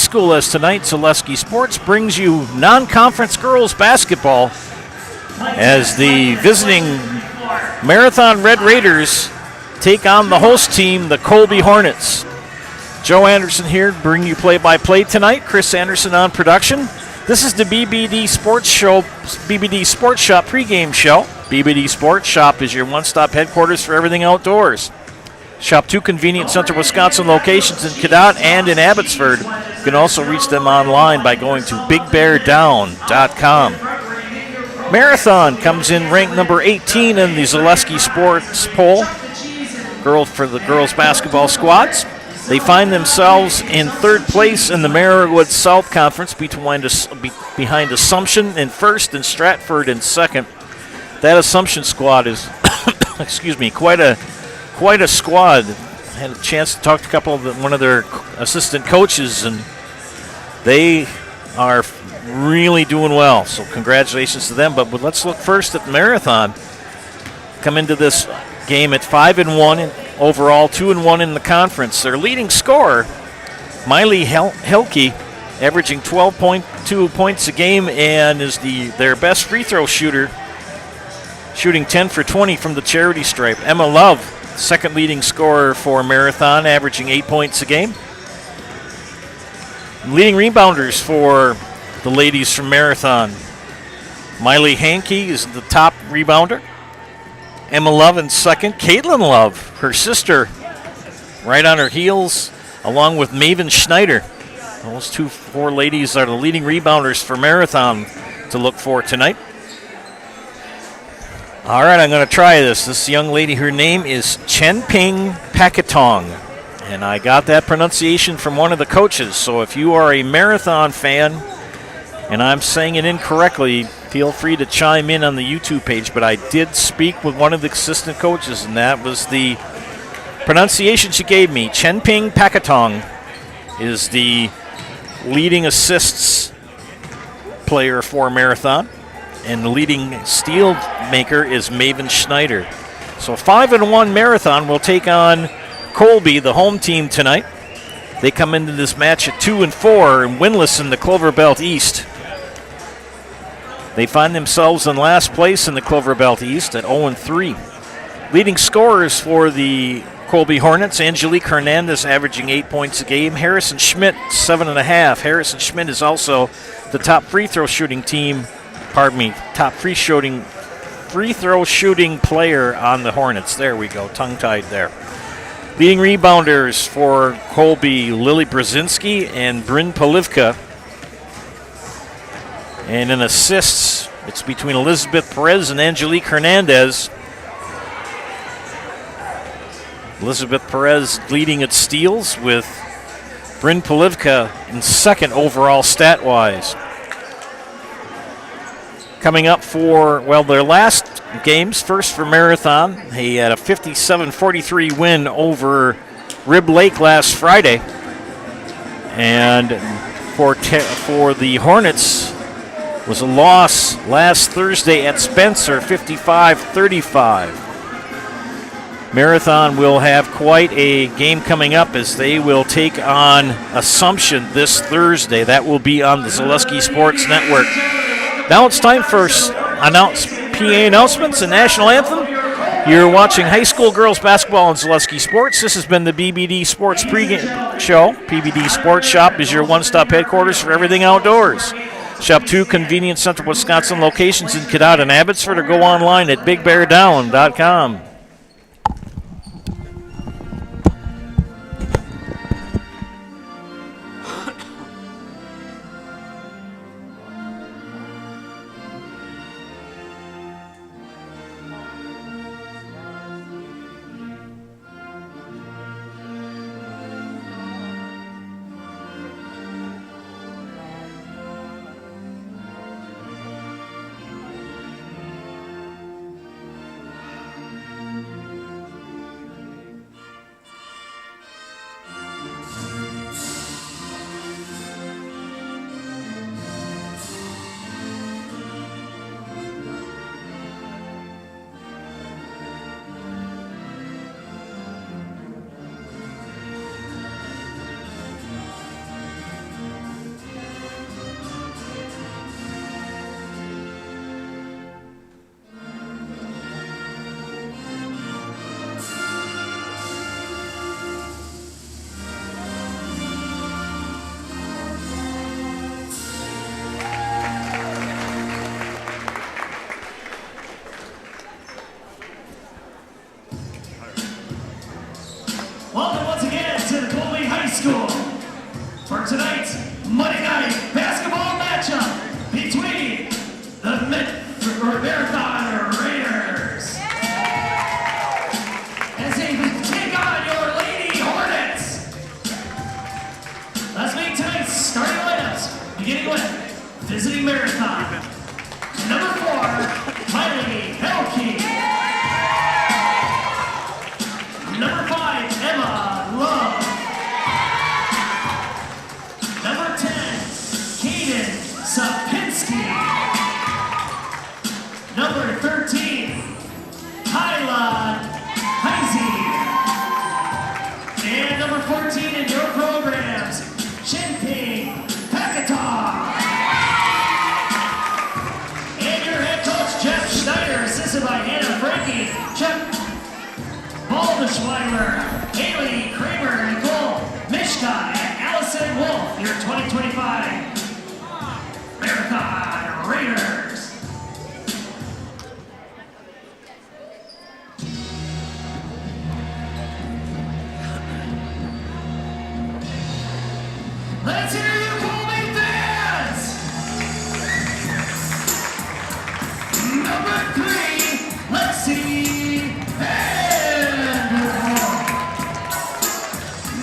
school, as tonight Zaleski Sports brings you non-conference girls basketball as the visiting Marathon Red Raiders take on the host team, the Colby Hornets. Joe Anderson here to bring you play-by-play tonight. Chris Anderson on production. This is the BBD Sports Show, BBD Sports Shop pregame show. BBD Sports Shop is your one-stop headquarters for everything outdoors. Shop 2 convenient Central Wisconsin locations in Cadott and in Abbotsford. You can also reach them online by going to bigbeardown.com. Marathon comes in ranked number 18 in the Zaleski Sports poll for the girls basketball squads. They find themselves in third place in the Marywood South Conference behind Assumption in first and Stratford in second. That Assumption squad is, quite a squad. I had a chance to talk to one of their assistant coaches, and they are really doing well. So congratulations to them. But let's look first at the Marathon. Come into this game at 5-1 overall, 2-1 in the conference. Their leading scorer, Miley Helke, averaging 12.2 points a game, and is their best free throw shooter, shooting 10 for 20 from the charity stripe. Emma Love, second leading scorer for Marathon, averaging 8 points a game. Leading rebounders for the ladies from Marathon, Miley Hankey is the top rebounder. Emma Love in second. Caitlin Love, her sister, right on her heels, along with Maven Schneider. Those four ladies are the leading rebounders for Marathon to look for tonight. All right, I'm going to try this. This young lady, her name is Chenping Pakatong, and I got that pronunciation from one of the coaches. So if you are a Marathon fan and I'm saying it incorrectly, feel free to chime in on the YouTube page. But I did speak with one of the assistant coaches, and that was the pronunciation she gave me. Chenping Pakatong is the leading assists player for Marathon, and the leading steal maker is Maven Schneider. So 5-1 Marathon will take on Colby, the home team, tonight. They come into this match at 2-4 and winless in the Clover Belt East. They find themselves in last place in the Clover Belt East at 0-3. Leading scorers for the Colby Hornets, Angelique Hernandez averaging 8 points a game. Harrison Schmidt, 7.5. Harrison Schmidt is also the top free throw shooting player on the Hornets. There we go, tongue-tied there. Leading rebounders for Colby, Lily Brzezinski and Bryn Polivka. And in assists, it's between Elizabeth Perez and Angelique Hernandez. Elizabeth Perez leading at steals, with Bryn Polivka in second overall stat-wise. Coming up for, their last games, first for Marathon. He had a 57-43 win over Rib Lake last Friday. And for the Hornets, was a loss last Thursday at Spencer, 55-35. Marathon will have quite a game coming up as they will take on Assumption this Thursday. That will be on the Zaleski Sports Network. Now it's time for PA announcements and national anthem. You're watching high school girls basketball on Zaleski Sports. This has been the BBD Sports pregame show. BBD Sports Shop is your one-stop headquarters for everything outdoors. Shop 2 convenient Central Wisconsin locations in Cadott and Abbotsford, or go online at bigbeardown.com. for Marathon Raiders. As they take on your Lady Hornets. Let's make tonight's starting lineups, beginning with visiting Marathon. Number 4, Miley Helke. Number 5, Emma Love. Number 10, Kaden Sapinski. Number 13, Kyla Heisey. And number 14 in your programs, Jinping Pekatar. And your head coach, Jeff Schneider, assisted by Hannah Frankie, Jeff Baldeschweiler, Haley Kramer, Nicole Mishka, and Allison Wolf, your 2025 Marathon Raiders. Let's hear you, Colby fans! Number 3, Lexi Vanderhoek.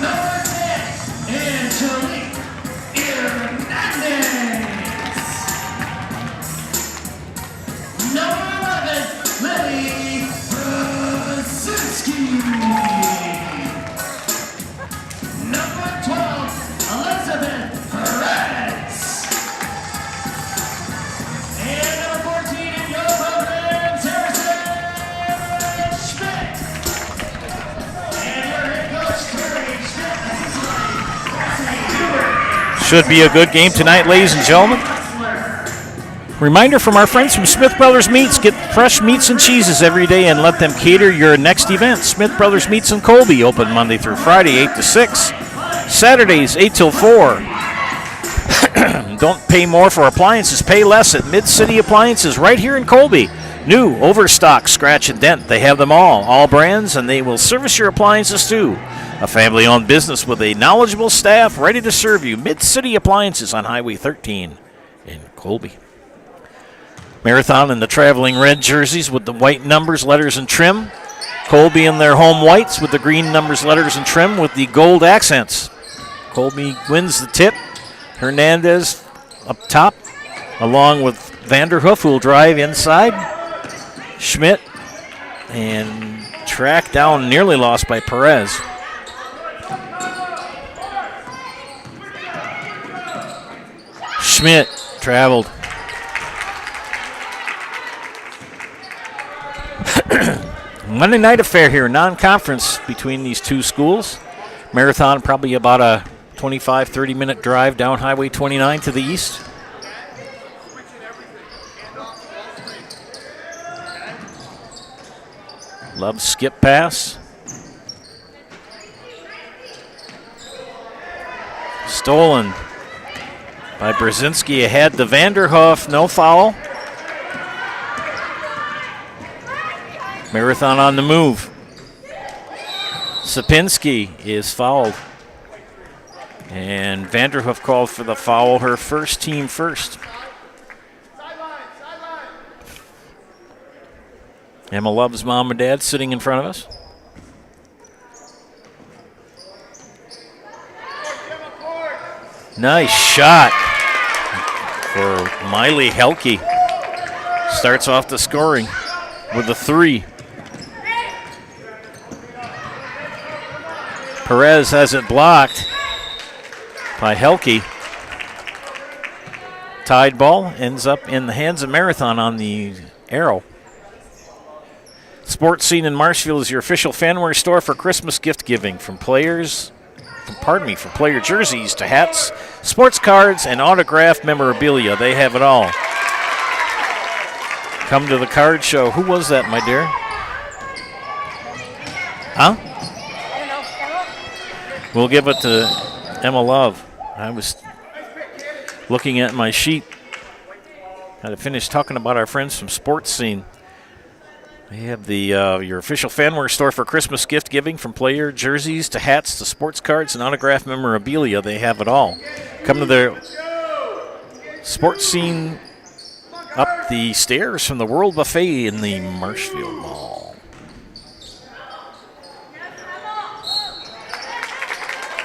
Number 10, Angelique Hernandez. Number 11, Lily Brzezinski. Number 12, Elizabeth Perez. And number 14 in your programs, Harrison Schmidt. And your head coach, Terry Schmidt. Should be a good game tonight, ladies and gentlemen. Reminder from our friends from Smith Brothers Meats. Get fresh meats and cheeses every day and let them cater your next event. Smith Brothers Meats in Colby, open Monday through Friday, 8 to 6. Saturdays, 8 till 4. Don't pay more for appliances, pay less at Mid-City Appliances right here in Colby. New, overstock, scratch and dent. They have them all brands, and they will service your appliances too. A family-owned business with a knowledgeable staff ready to serve you. Mid-City Appliances on Highway 13 in Colby. Marathon in the traveling red jerseys with the white numbers, letters, and trim. Colby in their home whites with the green numbers, letters, and trim with the gold accents. Colby wins the tip. Hernandez up top, along with Vanderhoof, who will drive inside. Schmidt, and track down, nearly lost by Perez. Schmidt traveled. Monday night affair here, non-conference between these two schools. Marathon probably about a 25, 30-minute drive down Highway 29 to the east. Love skip pass. Stolen by Brzezinski ahead to Vanderhoof, no foul. Marathon on the move. Sapinski is fouled. And Vanderhoof called for the foul, her first, team first. Emma Love's mom and dad sitting in front of us. Nice shot for Miley Helke. Starts off the scoring with a 3. Perez has it blocked by Helke. Tied ball ends up in the hands of Marathon on the arrow. Sports Scene in Marshfield is your official fanware store for Christmas gift giving, from player jerseys to hats, sports cards, and autographed memorabilia. They have it all. Come to the card show. Who was that, my dear? Huh? We'll give it to Emma Love. I was looking at my sheet. Had to finish talking about our friends from Sports Scene. They have the your official fanware store for Christmas gift giving, from player jerseys to hats to sports cards and autographed memorabilia. They have it all. Come to their Sports Scene up the stairs from the World Buffet in the Marshfield Mall.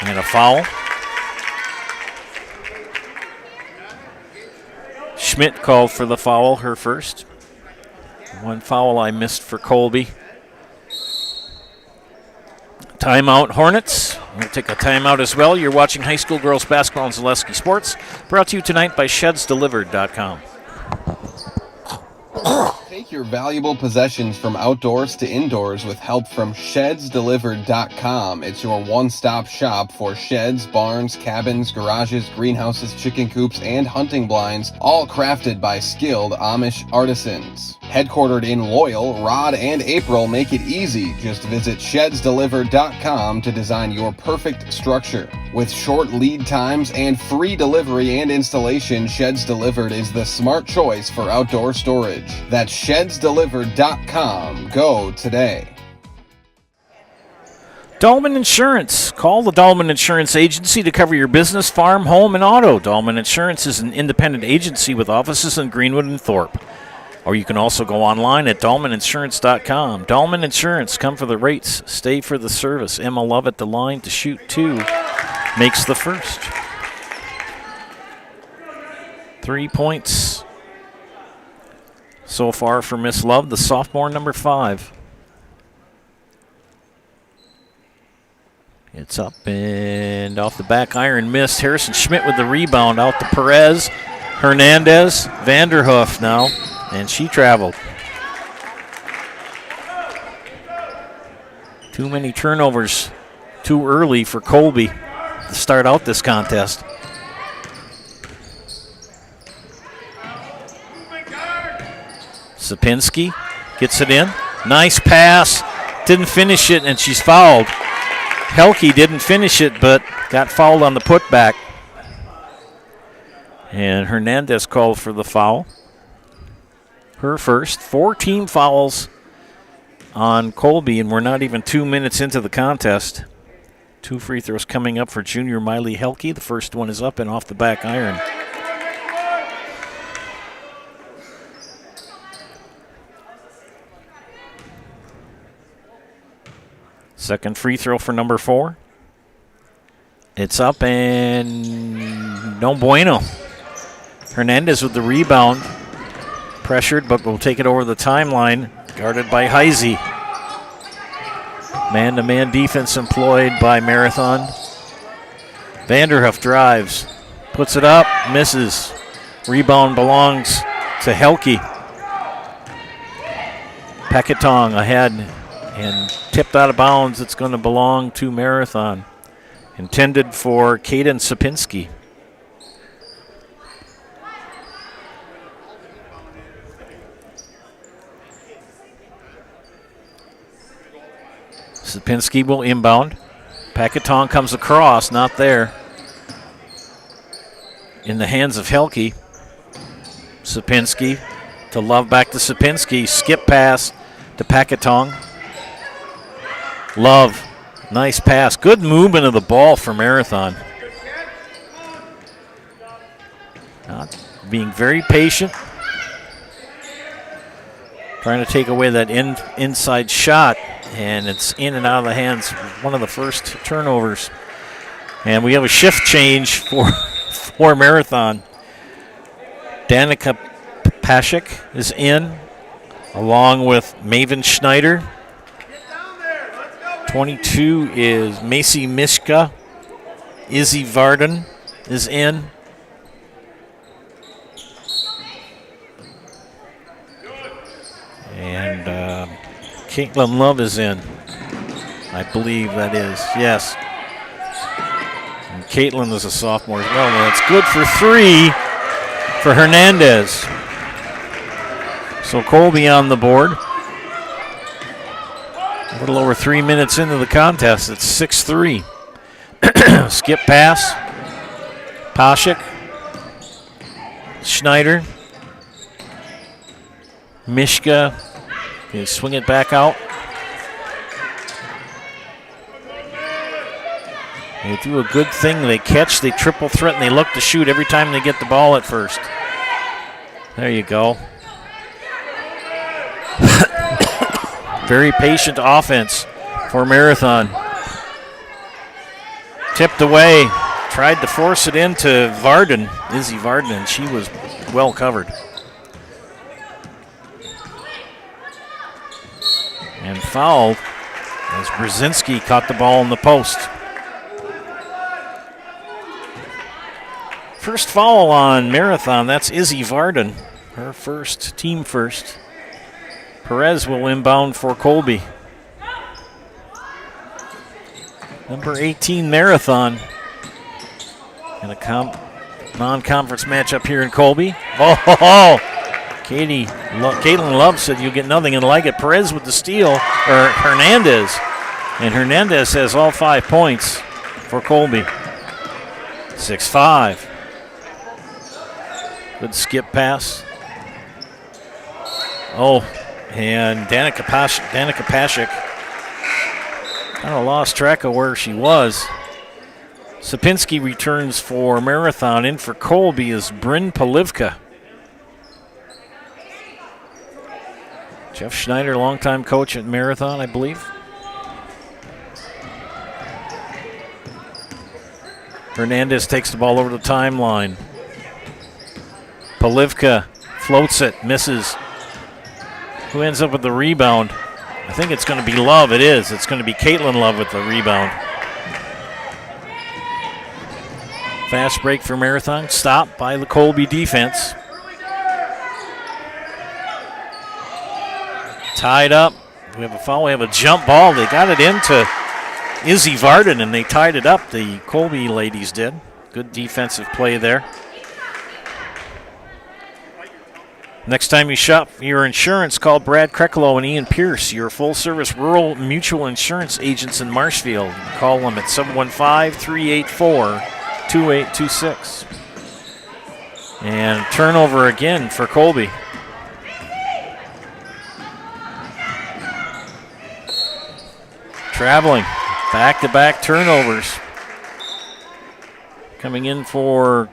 And a foul. Schmidt called for the foul, her first. One foul I missed for Colby. Timeout, Hornets. We'll take a timeout as well. You're watching high school girls basketball on Zaleski Sports. Brought to you tonight by ShedsDelivered.com. Take your valuable possessions from outdoors to indoors with help from ShedsDelivered.com. It's your one-stop shop for sheds, barns, cabins, garages, greenhouses, chicken coops, and hunting blinds, all crafted by skilled Amish artisans. Headquartered in Loyal, Rod and April make it easy. Just visit ShedsDelivered.com to design your perfect structure. With short lead times and free delivery and installation, Sheds Delivered is the smart choice for outdoor storage. That's ShedsDelivered.com. Go today. Dahlman Insurance. Call the Dahlman Insurance Agency to cover your business, farm, home, and auto. Dahlman Insurance is an independent agency with offices in Greenwood and Thorpe. Or you can also go online at DahlmanInsurance.com. Dahlman Insurance, come for the rates, stay for the service. Emma Love at the line to shoot two. Makes the first. 3 points so far for Miss Love, the sophomore, number 5. It's up and off the back iron, missed. Harrison Schmidt with the rebound, out to Perez. Hernandez, Vanderhoof now, and she traveled. Too many turnovers too early for Colby to start out this contest. Sapinski gets it in. Nice pass. Didn't finish it, and she's fouled. Helke didn't finish it, but got fouled on the putback. And Hernandez called for the foul. Her first. 4 team fouls on Colby, and we're not even 2 minutes into the contest. 2 free throws coming up for junior Miley Helke. The first one is up and off the back iron. Second free throw for number 4. It's up and no bueno. Hernandez with the rebound. Pressured, but will take it over the timeline. Guarded by Heisey. Man-to-man defense employed by Marathon. Vanderhoof drives. Puts it up, misses. Rebound belongs to Helke. Pekatong ahead and tipped out of bounds. It's going to belong to Marathon. Intended for Kaden Sapinski. Sapinski will inbound. Pekatong comes across, not there. In the hands of Helke. Sapinski to Love, back to Sapinski. Skip pass to Pekatong. Love, nice pass. Good movement of the ball for Marathon. Being very patient. Trying to take away that inside shot. And it's in and out of the hands. One of the first turnovers. And we have a shift change for Marathon. Danica Pashik is in, along with Maven Schneider. 22 is Macy Mishka. Izzy Varden is in. And Caitlin Love is in. I believe that is, yes. And Caitlin is a sophomore as well. That's good for 3 for Hernandez. So Colby on the board. A little over 3 minutes into the contest. It's 6-3. Skip pass. Pashik. Schneider. Mishka. They swing it back out. They do a good thing. They catch, they triple threat, and they look to shoot every time they get the ball at first. There you go. Very patient offense for Marathon. Tipped away. Tried to force it into Varden, Izzy Varden, and she was well covered. And fouled as Brzezinski caught the ball in the post. First foul on Marathon, that's Izzy Varden, her first, team first. Perez will inbound for Colby. Number 18 Marathon in a non-conference matchup here in Colby. Oh, Caitlin Love said you'll get nothing and like it. Perez with the steal, or Hernandez. And Hernandez has all 5 points for Colby. 6-5. Good skip pass. Oh, and Danica Pashik kind of lost track of where she was. Sapinski returns for Marathon. In for Colby is Bryn Polivka. Jeff Schneider, longtime coach at Marathon, I believe. Hernandez takes the ball over the timeline. Polivka floats it, misses. Who ends up with the rebound? I think it's going to be Love. It is. It's going to be Caitlin Love with the rebound. Fast break for Marathon. Stopped by the Colby defense. Tied up. We have a foul. We have a jump ball. They got it into Izzy Varden, and they tied it up. The Colby ladies did. Good defensive play there. Next time you shop your insurance, call Brad Kreklow and Ian Pierce, your full-service rural mutual insurance agents in Marshfield. Call them at 715-384-2826. And turnover again for Colby. Traveling, back-to-back turnovers. Coming in for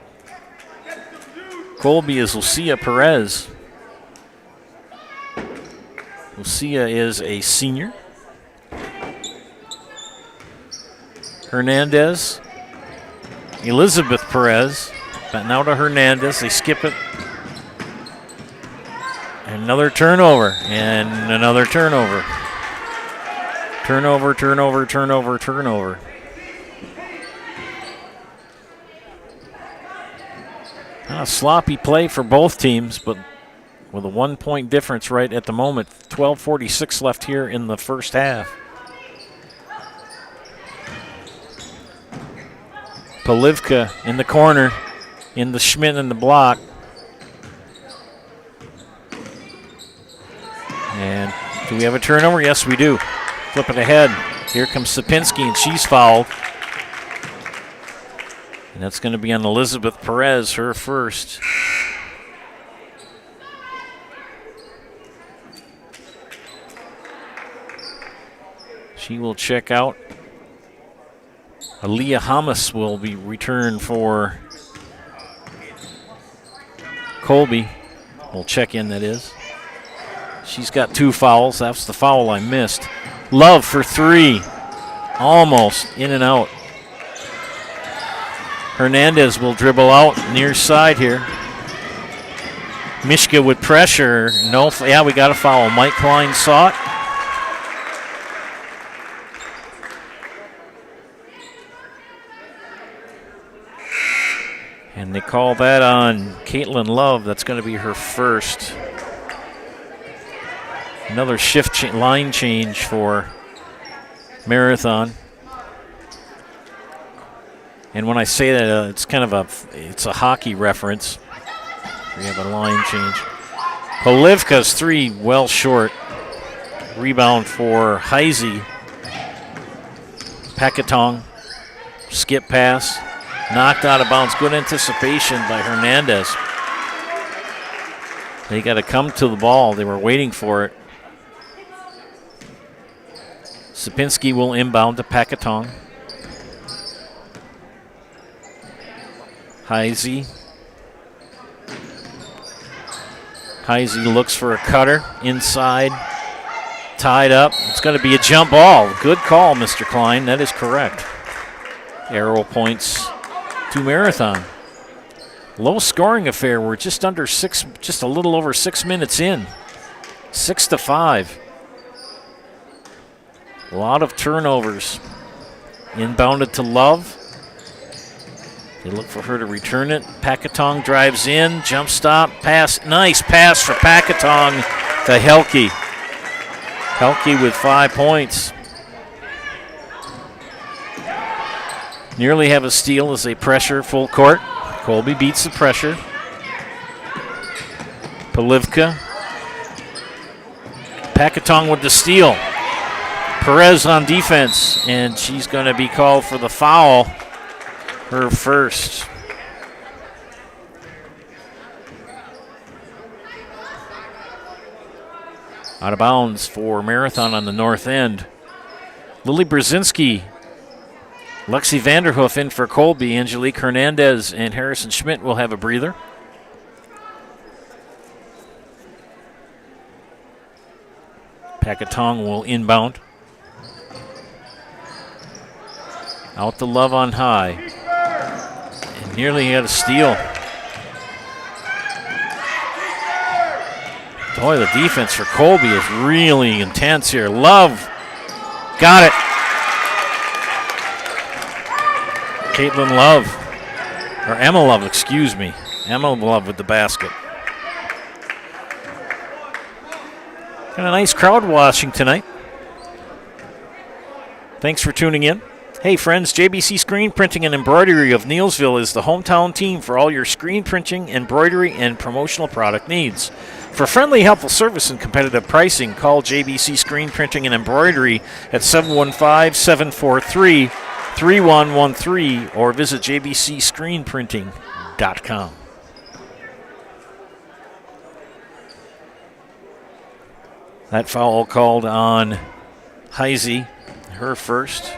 Colby is Lucia Perez. Lucia is a senior. Hernandez, Elizabeth Perez, but now to Hernandez. They skip it. Another turnover, and another turnover. Turnover. Sloppy play for both teams, but with a 1-point difference right at the moment. 12:46 left here in the first half. Polivka in the corner, in the Schmidt in the block. And do we have a turnover? Yes, we do. Flip it ahead. Here comes Sapinski, and she's fouled. And that's going to be on Elizabeth Perez, her first. She will check out. Aaliyah Hamas will be returned for Colby. We'll check in, that is. She's got 2 fouls. That's the foul I missed. Love for 3. Almost in and out. Hernandez will dribble out near side here. Mishka with pressure. No, yeah, we got a foul. Mike Klein saw it. And they call that on Caitlin Love. That's going to be her first. Another shift line change for Marathon. And when I say that, it's kind of it's a hockey reference. We have a line change. Polivka's 3 well short. Rebound for Heisey. Pakatong. Skip pass. Knocked out of bounds. Good anticipation by Hernandez. They got to come to the ball. They were waiting for it. Sapinski will inbound to Pakatong. Heisey. Heisey looks for a cutter inside. Tied up. It's going to be a jump ball. Good call, Mr. Klein. That is correct. Arrow points to Marathon. Low scoring affair. We're just a little over 6 minutes in. 6-5. A lot of turnovers. Inbounded to Love. They look for her to return it. Packatong drives in. Jump stop. Pass. Nice pass for Packatong to Helke. Helke with 5 points. Nearly have a steal as they pressure full court. Colby beats the pressure. Polivka. Packatong with the steal. Perez on defense, and she's going to be called for the foul, her first. Out of bounds for Marathon on the north end. Lily Brzezinski, Lexi Vanderhoof in for Colby. Angelique Hernandez and Harrison Schmidt will have a breather. Packatong will inbound. Out to Love on high. And nearly had a steal. Boy, the defense for Colby is really intense here. Love got it. Caitlin Love, or Emma Love, excuse me. Emma Love with the basket. Got a nice crowd watching tonight. Thanks for tuning in. Hey friends, JBC Screen Printing and Embroidery of Neelsville is the hometown team for all your screen printing, embroidery, and promotional product needs. For friendly, helpful service and competitive pricing, call JBC Screen Printing and Embroidery at 715-743-3113 or visit jbcscreenprinting.com. That foul called on Heisey, her first.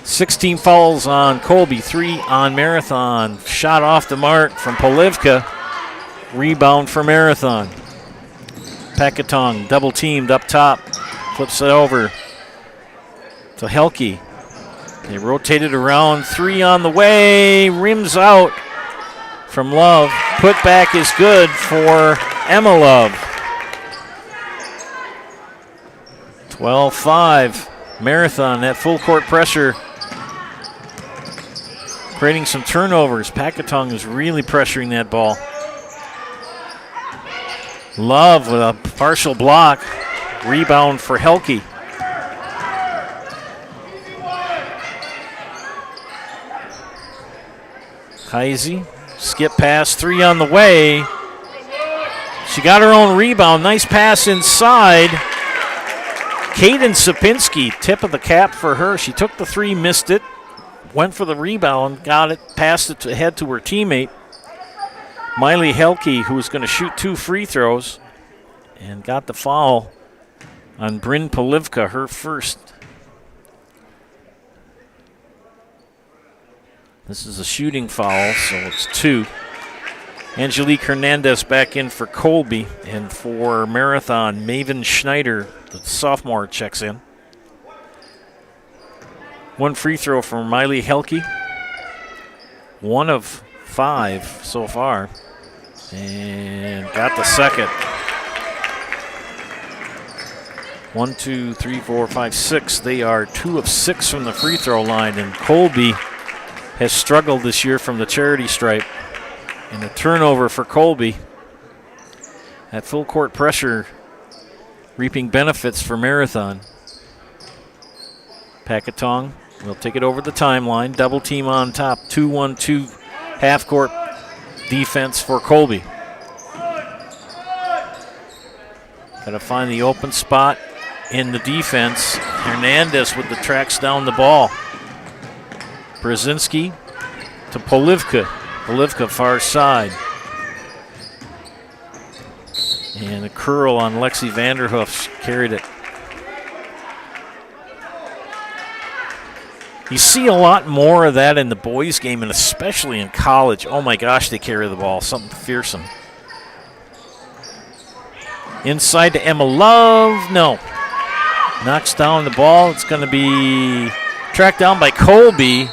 16 fouls on Colby, 3 on Marathon. Shot off the mark from Polivka. Rebound for Marathon. Packatong double teamed up top. Flips it over to Helke. They rotated around. 3 on the way. Rims out from Love. Put back is good for Emma Love. 12-5. Marathon, that full court pressure, creating some turnovers. Packatong is really pressuring that ball. Love with a partial block. Rebound for Helke. Heisey, skip pass, 3 on the way. She got her own rebound. Nice pass inside. Kaden Sapinski, tip of the cap for her. She took the 3, missed it, went for the rebound, got it, passed it ahead to her teammate, Miley Helke, who was going to shoot 2 free throws, and got the foul on Bryn Polivka, her first. This is a shooting foul, so it's 2. Angelique Hernandez back in for Colby, and for Marathon, Maven Schneider, the sophomore, checks in. 1 free throw from Miley Helke. 1 of 5 so far. And got the second. 1, 2, 3, 4, 5, 6. They are 2 of 6 from the free throw line, and Colby has struggled this year from the charity stripe. And a turnover for Colby. That full court pressure reaping benefits for Marathon. Packatong will take it over the timeline. Double team on top. 2-1-2 half court defense for Colby. Got to find the open spot in the defense. Hernandez with the tracks down the ball. Brzezinski to Polivka. Polivka far side. And a curl on Lexi Vanderhoof carried it. You see a lot more of that in the boys' game, and especially in college. Oh my gosh, they carry the ball. Something fearsome. Inside to Emma Love. No. Knocks down the ball. It's going to be tracked down by Colby.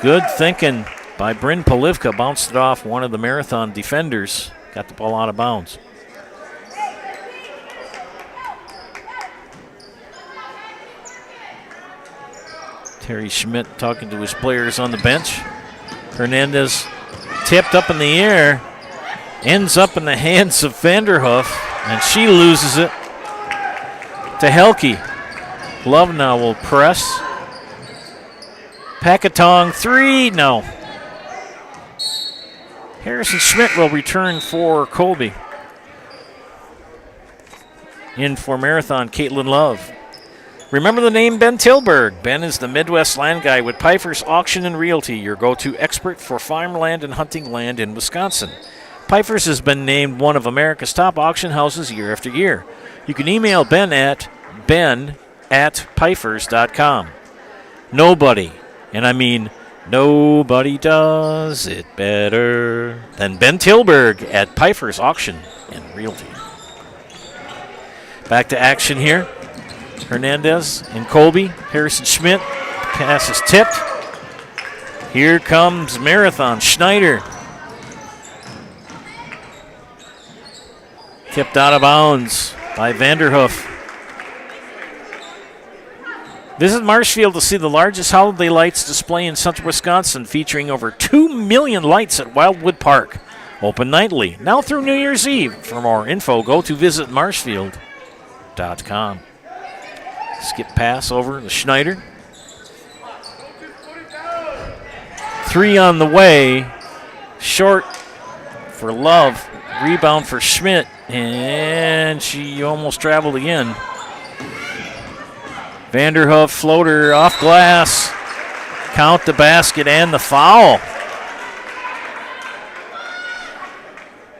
Good thinking by Bryn Polivka. Bounced it off one of the Marathon defenders. Got the ball out of bounds. Terry Schmidt talking to his players on the bench. Hernandez tipped up in the air. Ends up in the hands of Vanderhoof, and she loses it to Helke. Love now will press. Packatong 3, no. Harrison Schmidt will return for Colby. In for Marathon, Caitlin Love. Remember the name Ben Tilburg. Ben is the Midwest land guy with Pfeiffer's Auction and Realty, your go-to expert for farmland and hunting land in Wisconsin. Pfeiffer's has been named one of America's top auction houses year after year. You can email Ben at ben@pfeifers.com. Nobody, and I mean nobody does it better than Ben Tilburg at Pfeiffer's Auction and Realty. Back to action here. Hernandez and Colby. Harrison Schmidt. Pass is tipped. Here comes Marathon. Schneider. Tipped out of bounds by Vanderhoof. Visit Marshfield to see the largest holiday lights display in central Wisconsin, featuring over 2 million lights at Wildwood Park. Open nightly, now through New Year's Eve. For more info, go to visitmarshfield.com. Skip pass over to Schneider. 3 on the way. Short for Love. Rebound for Schmidt. And she almost traveled again. Vanderhoof floater off glass. Count the basket and the foul.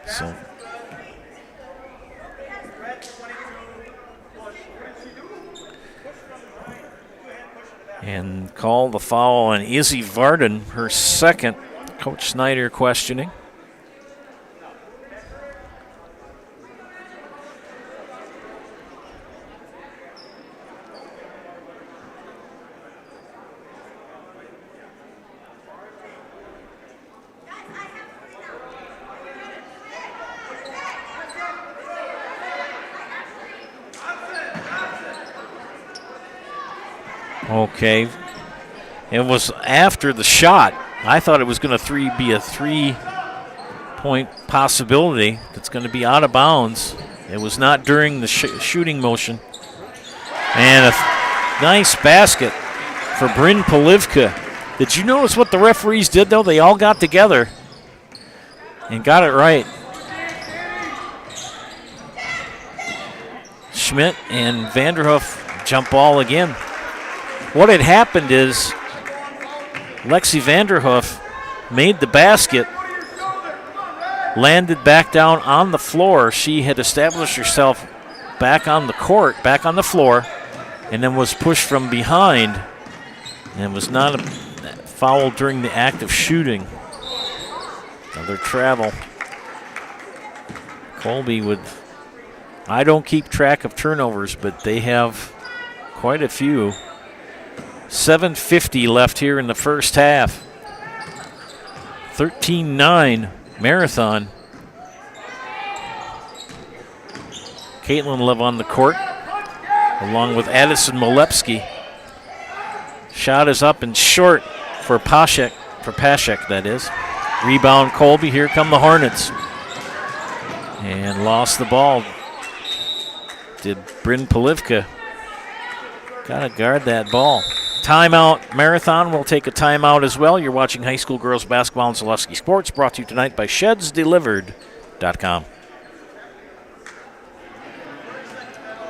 So and call the foul on Izzy Varden, her second. Coach Snyder questioning. Okay. It was after the shot. I thought it was going to be a 3-point possibility. It's going to be out of bounds. It was not during the shooting motion. And a nice basket for Bryn Polivka. Did you notice what the referees did, though? They all got together and got it right. Schmidt and Vanderhoof jump ball again. What had happened is Lexi Vanderhoof made the basket, landed back down on the floor. She had established herself back on the court, back on the floor, and then was pushed from behind. And was not a foul during the act of shooting. Another travel. Colby with, I don't keep track of turnovers, but they have quite a few. 7:50 left here in the first half. 13-9 Marathon. Caitlin Love on the court, along with Addison Molepsky. Shot is up and short for Pashek, that is. Rebound Colby, here come the Hornets. And lost the ball. Did Bryn Polivka. Gotta guard that ball. Timeout. Marathon will take a timeout as well. You're watching high school girls basketball on Zaleski Sports, brought to you tonight by ShedsDelivered.com.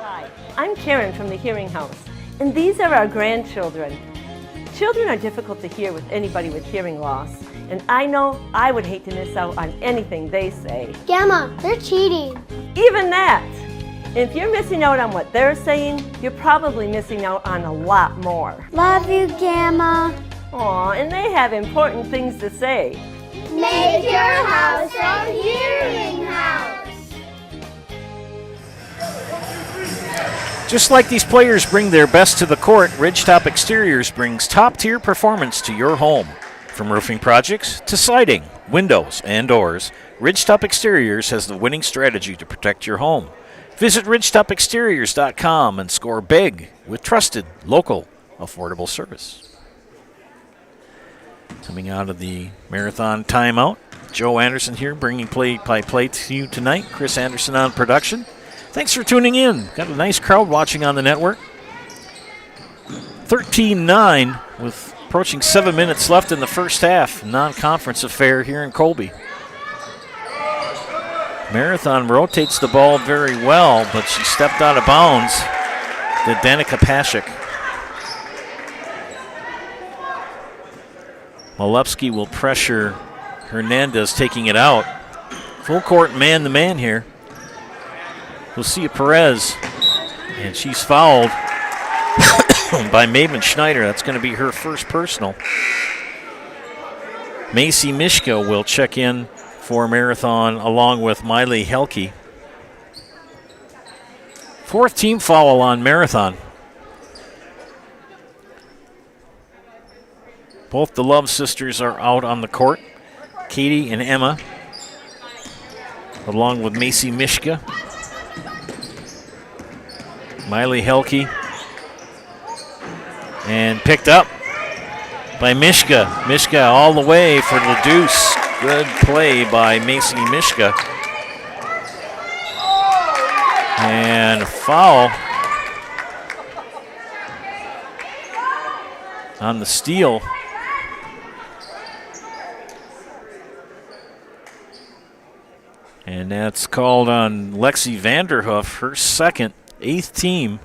Hi, I'm Karen from the Hearing House, and these are our grandchildren. Children are difficult to hear with anybody with hearing loss, and I know I would hate to miss out on anything they say. Gamma, they're cheating. Even that. If you're missing out on what they're saying, you're probably missing out on a lot more. Love you, Gamma. Aw, and they have important things to say. Make your house a hearing house. Just like these players bring their best to the court, Ridgetop Exteriors brings top-tier performance to your home. From roofing projects to siding, windows, and doors, Ridgetop Exteriors has the winning strategy to protect your home. Visit ridgetopexteriors.com and score big with trusted, local, affordable service. Coming out of the marathon timeout, Joe Anderson here bringing play-by-play to you tonight. Chris Anderson on production. Thanks for tuning in. Got a nice crowd watching on the network. 13-9 with approaching 7 minutes left in the first half. Non-conference affair here in Colby. Marathon rotates the ball very well, but she stepped out of bounds to Danica Pashik. Malewski will pressure Hernandez, taking it out. Full court man-to-man here. Lucia Perez, and she's fouled by Maven Schneider. That's going to be her first personal. Macy Mishka will check in for Marathon along with Miley Helke. Fourth team foul on Marathon. Both the Love sisters are out on the court. Katie and Emma, along with Macy Mishka. Miley Helke. And picked up by Mishka. Mishka all the way for the deuce. Good play by Macy Mishka. And a foul on the steal. And that's called on Lexi Vanderhoof, her second, 8th team.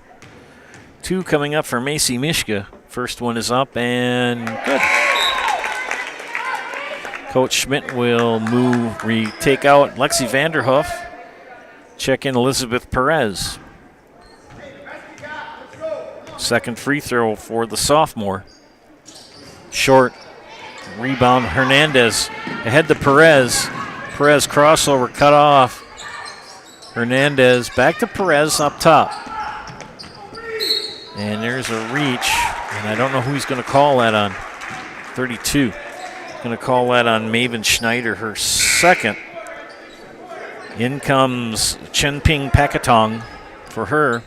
2 coming up for Macy Mishka. First one is up and good. Coach Schmidt will take out Lexi Vanderhoof. Check in Elizabeth Perez. Second free throw for the sophomore. Short rebound, Hernandez ahead to Perez. Perez crossover cut off. Hernandez back to Perez up top. And there's a reach, and I don't know who he's going to call that on. 32. Going to call that on Maven Schneider, her second. In comes Chenping Pakatong for her.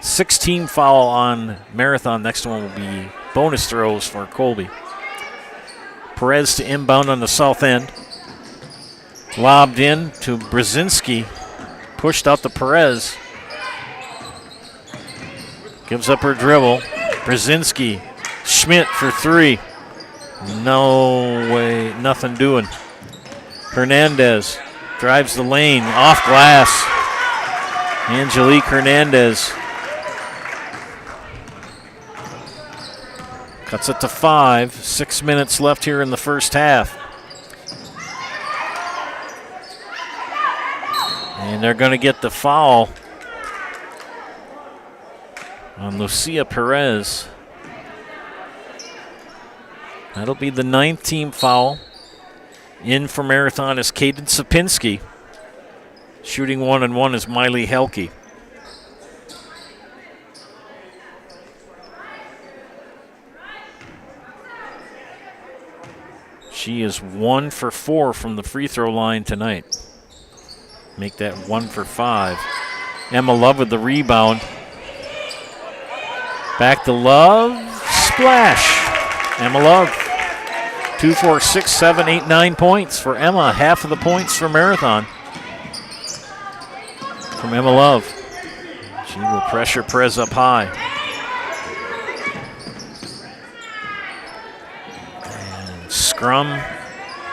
16 foul on Marathon. Next one will be bonus throws for Colby. Perez to inbound on the south end. Lobbed in to Brzezinski. Pushed out to Perez. Gives up her dribble. Brzezinski. Schmidt for 3. No way, nothing doing. Hernandez drives the lane, off glass. Angelique Hernandez. Cuts it to 5. 6 minutes left here in the first half. And they're going to get the foul on Lucia Perez. That'll be the 9th team foul. In for Marathon is Kaden Sapinski. Shooting 1-on-1 is Miley Helke. She is 1 for 4 from the free throw line tonight. Make that 1 for 5. Emma Love with the rebound. Back to Love. Splash. Emma Love. 2, 4, 6, 7, 8, 9 points for Emma. Half of the points for Marathon. From Emma Love. She will pressure Perez up high. And scrum.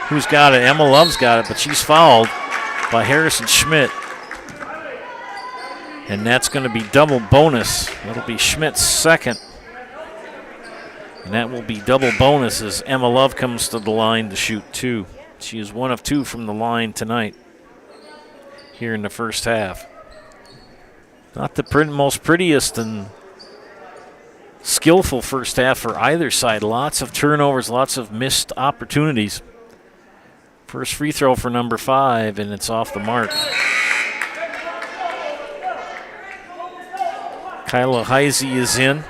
Who's got it? Emma Love's got it, but she's fouled by Harrison Schmidt. And that's going to be double bonus. That'll be Schmidt's second. And that will be double bonus as Emma Love comes to the line to shoot 2. She is 1 of 2 from the line tonight here in the first half. Not the most prettiest and skillful first half for either side. Lots of turnovers, lots of missed opportunities. First free throw for number 5, and it's off the mark. Kyla Heisey is in.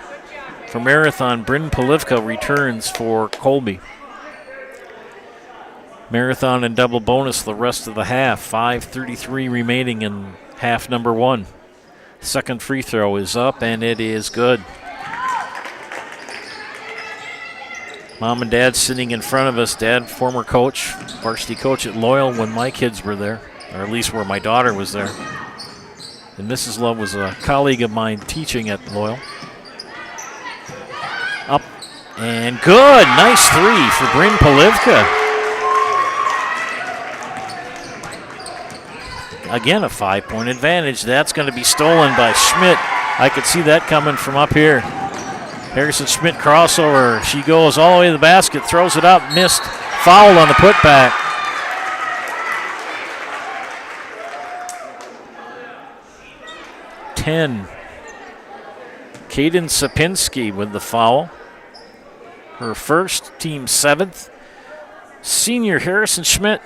For Marathon, Bryn Polivka returns for Colby. Marathon and double bonus the rest of the half. 5:33 remaining in half number 1. Second free throw is up, and it is good. Mom and Dad sitting in front of us. Dad, former coach, varsity coach at Loyal when my kids were there, or at least where my daughter was there. And Mrs. Love was a colleague of mine teaching at Loyal. Up and good. Nice three for Bryn Polivka. Again, a 5-point advantage. That's going to be stolen by Schmidt. I could see that coming from up here. Harrison Schmidt crossover. She goes all the way to the basket, throws it up, missed. Foul on the putback. Kaden Sapinski with the foul. Her first, team 7th. Senior Harrison Schmidt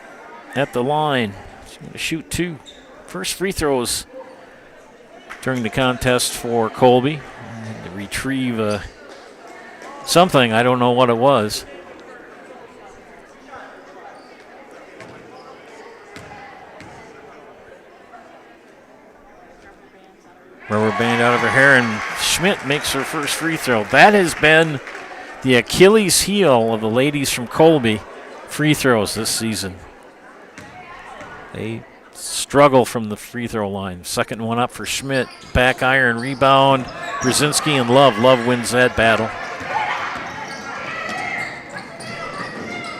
at the line. She's going to shoot 2 first free throws during the contest for Colby. And to retrieve something, I don't know what it was. Rubber band out of her hair, and Schmidt makes her first free throw. That has been the Achilles heel of the ladies from Colby free throws this season. They struggle from the free throw line. Second one up for Schmidt. Back iron, rebound. Brzezinski and Love. Love wins that battle.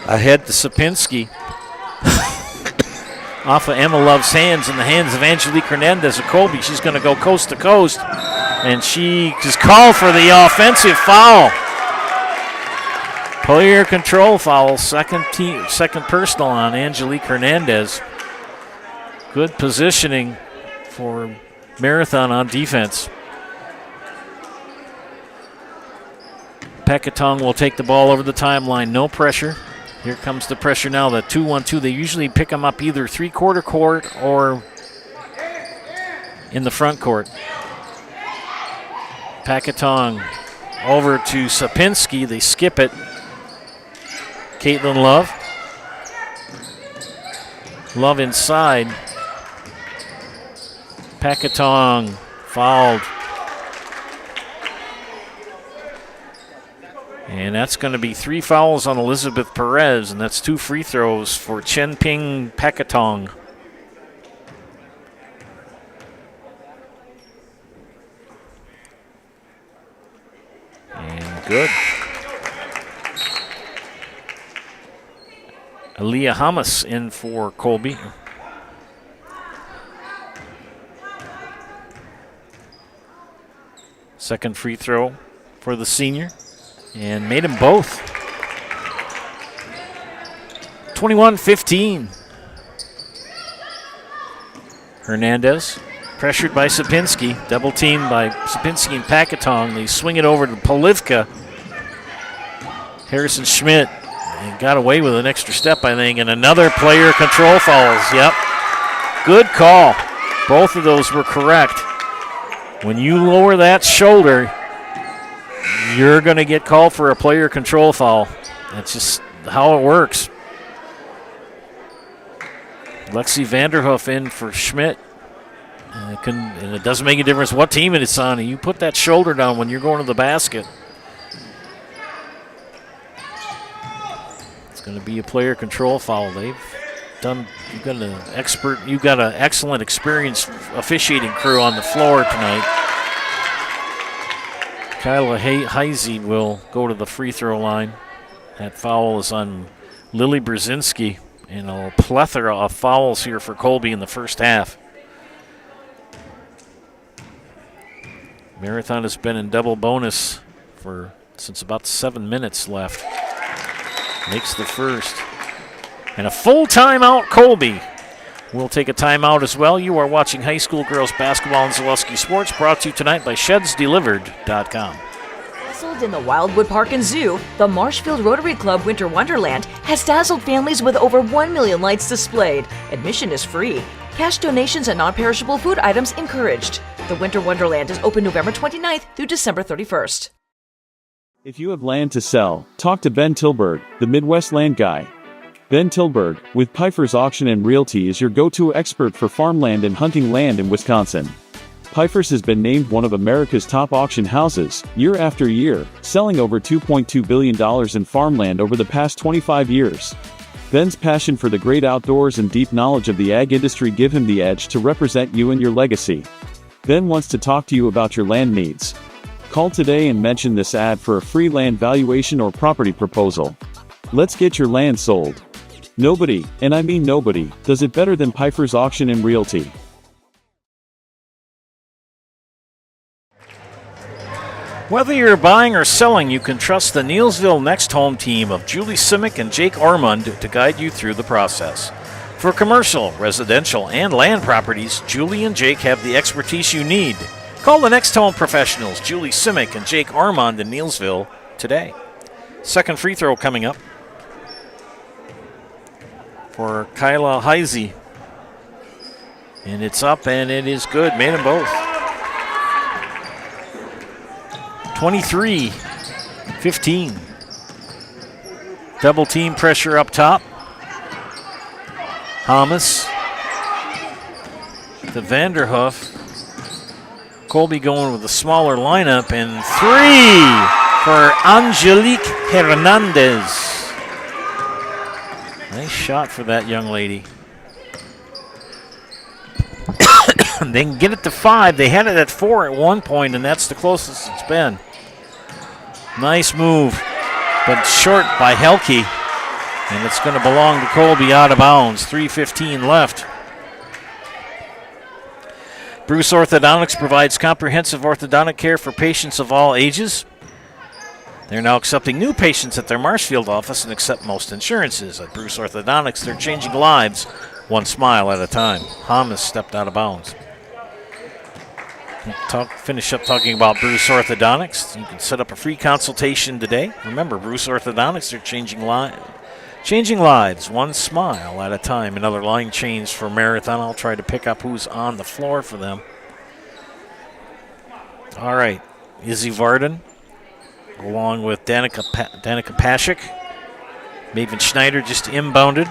Ahead to Sapinski. Off of Emma Love's hands, in the hands of Angelique Hernandez of Colby. She's going to go coast to coast, and she is called for the offensive foul. Player control foul, second personal on Angelique Hernandez. Good positioning for Marathon on defense. Pekatong will take the ball over the timeline, no pressure. Here comes the pressure now, the 2-1-2. They usually pick them up either three-quarter court or in the front court. Pekatong over to Sapinski. They skip it. Caitlin Love. Love inside. Pekatong fouled. And that's going to be 3 fouls on Elizabeth Perez, and that's 2 free throws for Chenping Pekatong. And good. Aaliyah Hamas in for Colby. Second free throw for the senior. And made them both. 21-15. Hernandez pressured by Sapinski. Double teamed by Sapinski and Pekatong. They swing it over to Polivka. Harrison Schmidt and got away with an extra step, I think. And another player control fouls. Yep. Good call. Both of those were correct. When you lower that shoulder, you're going to get called for a player control foul. That's just how it works. Lexi Vanderhoof in for Schmidt. And it doesn't make a difference what team it's on. You put that shoulder down when you're going to the basket. It's going to be a player control foul. You've got an excellent, experienced officiating crew on the floor tonight. Kyla Heisey will go to the free throw line. That foul is on Lily Brzezinski, and a plethora of fouls here for Colby in the first half. Marathon has been in double bonus since about 7 minutes left. Makes the first. And a full timeout, Colby. We'll take a timeout as well. You are watching high school girls basketball in Zaleski Sports, brought to you tonight by ShedsDelivered.com. Nestled in the Wildwood Park and Zoo, the Marshfield Rotary Club Winter Wonderland has dazzled families with over 1 million lights displayed. Admission is free. Cash donations and non-perishable food items encouraged. The Winter Wonderland is open November 29th through December 31st. If you have land to sell, talk to Ben Tilburg, the Midwest land guy. Ben Tilburg, with Pfeiffer's Auction and Realty, is your go-to expert for farmland and hunting land in Wisconsin. Pfeiffer's has been named one of America's top auction houses, year after year, selling over $2.2 billion in farmland over the past 25 years. Ben's passion for the great outdoors and deep knowledge of the ag industry give him the edge to represent you and your legacy. Ben wants to talk to you about your land needs. Call today and mention this ad for a free land valuation or property proposal. Let's get your land sold. Nobody, and I mean nobody, does it better than Pfeiffer's Auction and Realty. Whether you're buying or selling, you can trust the Neilsville Next Home team of Julie Simic and Jake Ormond to guide you through the process. For commercial, residential, and land properties, Julie and Jake have the expertise you need. Call the Next Home professionals, Julie Simic and Jake Ormond in Neilsville today. Second free throw coming up for Kyla Heisey. And it's up and it is good. Made them both. 23-15. Double team pressure up top. Hamas to Vanderhoof. Colby going with a smaller lineup, and 3 for Angelique Hernandez. Nice shot for that young lady. They can get it to 5. They had it at 4 at one point, and that's the closest it's been. Nice move, but short by Helke. And it's going to belong to Colby out of bounds. 3:15 left. Bruce Orthodontics provides comprehensive orthodontic care for patients of all ages. They're now accepting new patients at their Marshfield office and accept most insurances. At Bruce Orthodontics, they're changing lives one smile at a time. Hamas stepped out of bounds. Finish up talking about Bruce Orthodontics. You can set up a free consultation today. Remember, Bruce Orthodontics, they're changing lives one smile at a time. Another line change for Marathon. I'll try to pick up who's on the floor for them. All right, Izzy Varden, along with Danica Pashik. Maven Schneider just inbounded.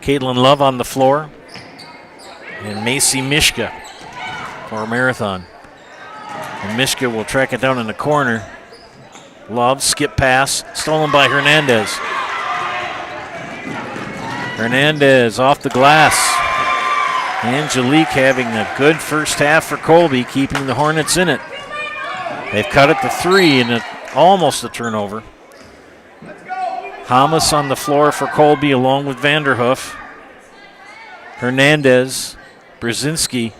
Caitlin Love on the floor. And Macy Mishka for Marathon. And Mishka will track it down in the corner. Love, skip pass, stolen by Hernandez. Hernandez off the glass. Angelique having a good first half for Colby, keeping the Hornets in it. They've cut it to 3 and almost a turnover. Hamas on the floor for Colby along with Vanderhoof. Hernandez, Brzezinski,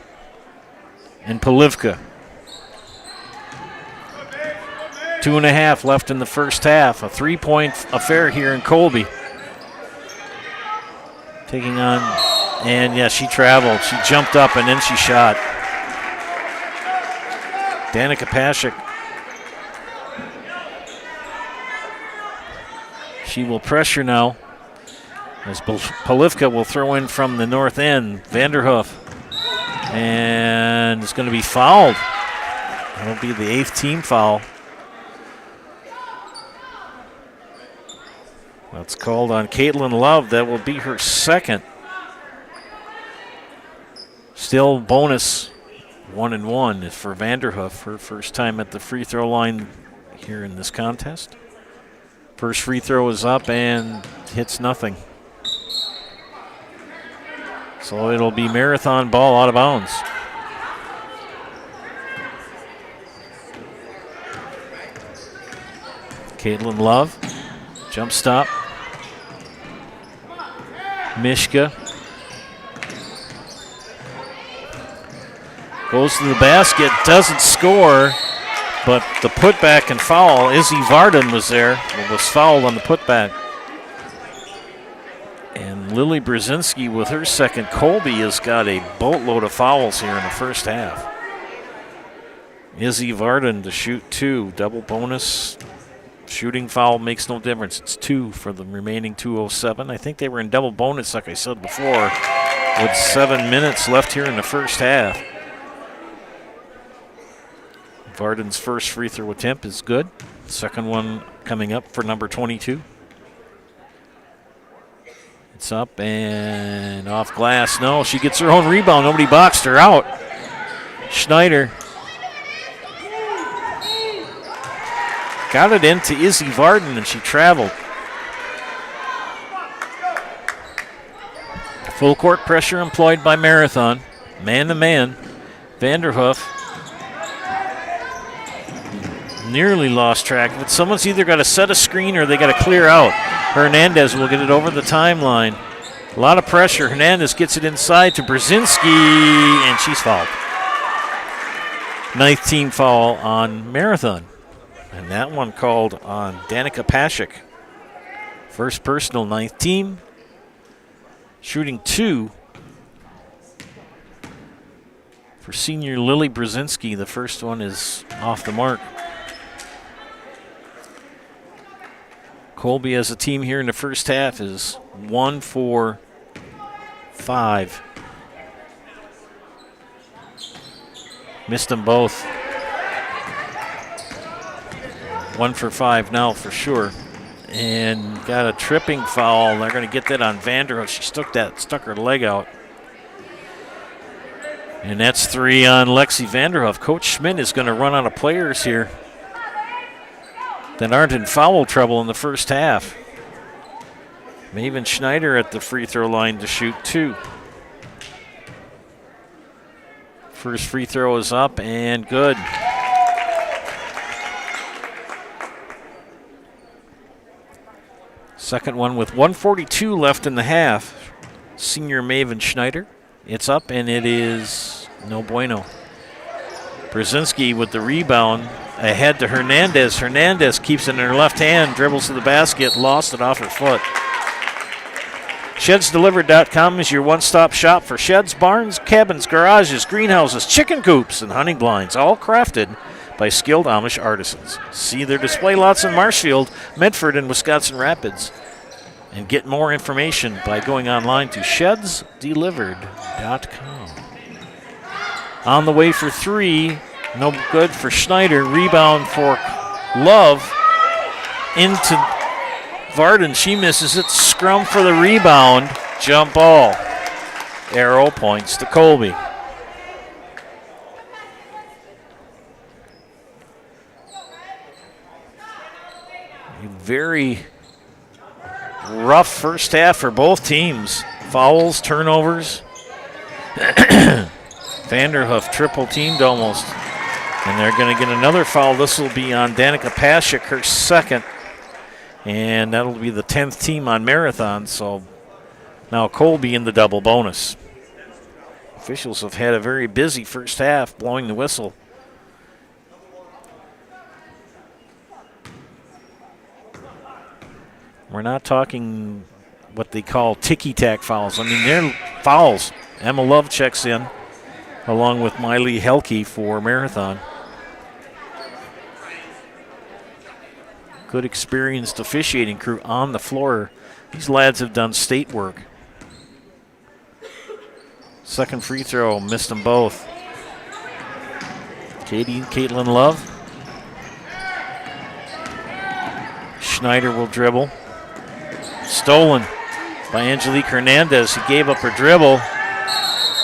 and Polivka. 2.5 left in the first half. A 3-point affair here in Colby. Taking on, and yeah, she traveled. She jumped up and then she shot. Danica Pashik. She will pressure now as Polivka will throw in from the north end. Vanderhoof. And it's going to be fouled. That'll be the 8th team foul. That's called on Caitlin Love. That will be her second. Still bonus 1-1 for Vanderhoof. Her first time at the free throw line here in this contest. First free throw is up and hits nothing. So it'll be Marathon ball out of bounds. Caitlin Love, jump stop. Mishka goes to the basket, doesn't score, but the putback and foul. Izzy Varden was there, was fouled on the putback. And Lily Brzezinski with her second. Colby has got a boatload of fouls here in the first half. Izzy Varden to shoot 2, double bonus. Shooting foul makes no difference. It's 2 for the remaining 2:07. I think they were in double bonus, like I said before, with 7 minutes left here in the first half. Varden's first free throw attempt is good. Second one coming up for number 22. It's up and off glass. No, she gets her own rebound. Nobody boxed her out. Schneider got it into Izzy Varden, and she traveled. Full court pressure employed by Marathon. Man to man. Vanderhoof nearly lost track of it. Someone's either got to set a screen or they got to clear out. Hernandez will get it over the timeline. A lot of pressure. Hernandez gets it inside to Brzezinski, and she's fouled. Ninth team foul on Marathon. And that one called on Danica Pashik. First personal, ninth team. Shooting 2 for senior Lily Brzezinski. The first one is off the mark. Colby as a team here in the first half is 1 for 5. Missed them both. 1 for 5 now for sure. And got a tripping foul. They're going to get that on Vanderhoof. She stuck her leg out. And that's 3 on Lexi Vanderhoof. Coach Schmidt is going to run out of players here that aren't in foul trouble in the first half. Maven Schneider at the free throw line to shoot 2. First free throw is up and good. Second one with 1:42 left in the half. Senior Maven Schneider. It's up and it is no bueno. Brzezinski with the rebound. Ahead to Hernandez. Hernandez keeps it in her left hand, dribbles to the basket, lost it off her foot. ShedsDelivered.com is your one-stop shop for sheds, barns, cabins, garages, greenhouses, chicken coops, and hunting blinds, all crafted by skilled Amish artisans. See their display lots in Marshfield, Medford, and Wisconsin Rapids. And get more information by going online to ShedsDelivered.com. On the way for 3. No good for Schneider. Rebound for Love. Into Varden. She misses it. Scrum for the rebound. Jump ball. Arrow points to Colby. A very rough first half for both teams. Fouls, turnovers. Vanderhoof triple teamed almost. And they're going to get another foul. This will be on Danica Pashik, her second. And that'll be the 10th team on Marathon. So now Colby in the double bonus. Officials have had a very busy first half, blowing the whistle. We're not talking what they call ticky-tack fouls. I mean, they're fouls. Emma Love checks in, along with Miley Helke for Marathon. Good experienced officiating crew on the floor. These lads have done state work. Second free throw, missed them both. Caitlin Love. Schneider will dribble. Stolen by Angelique Hernandez, who gave up her dribble.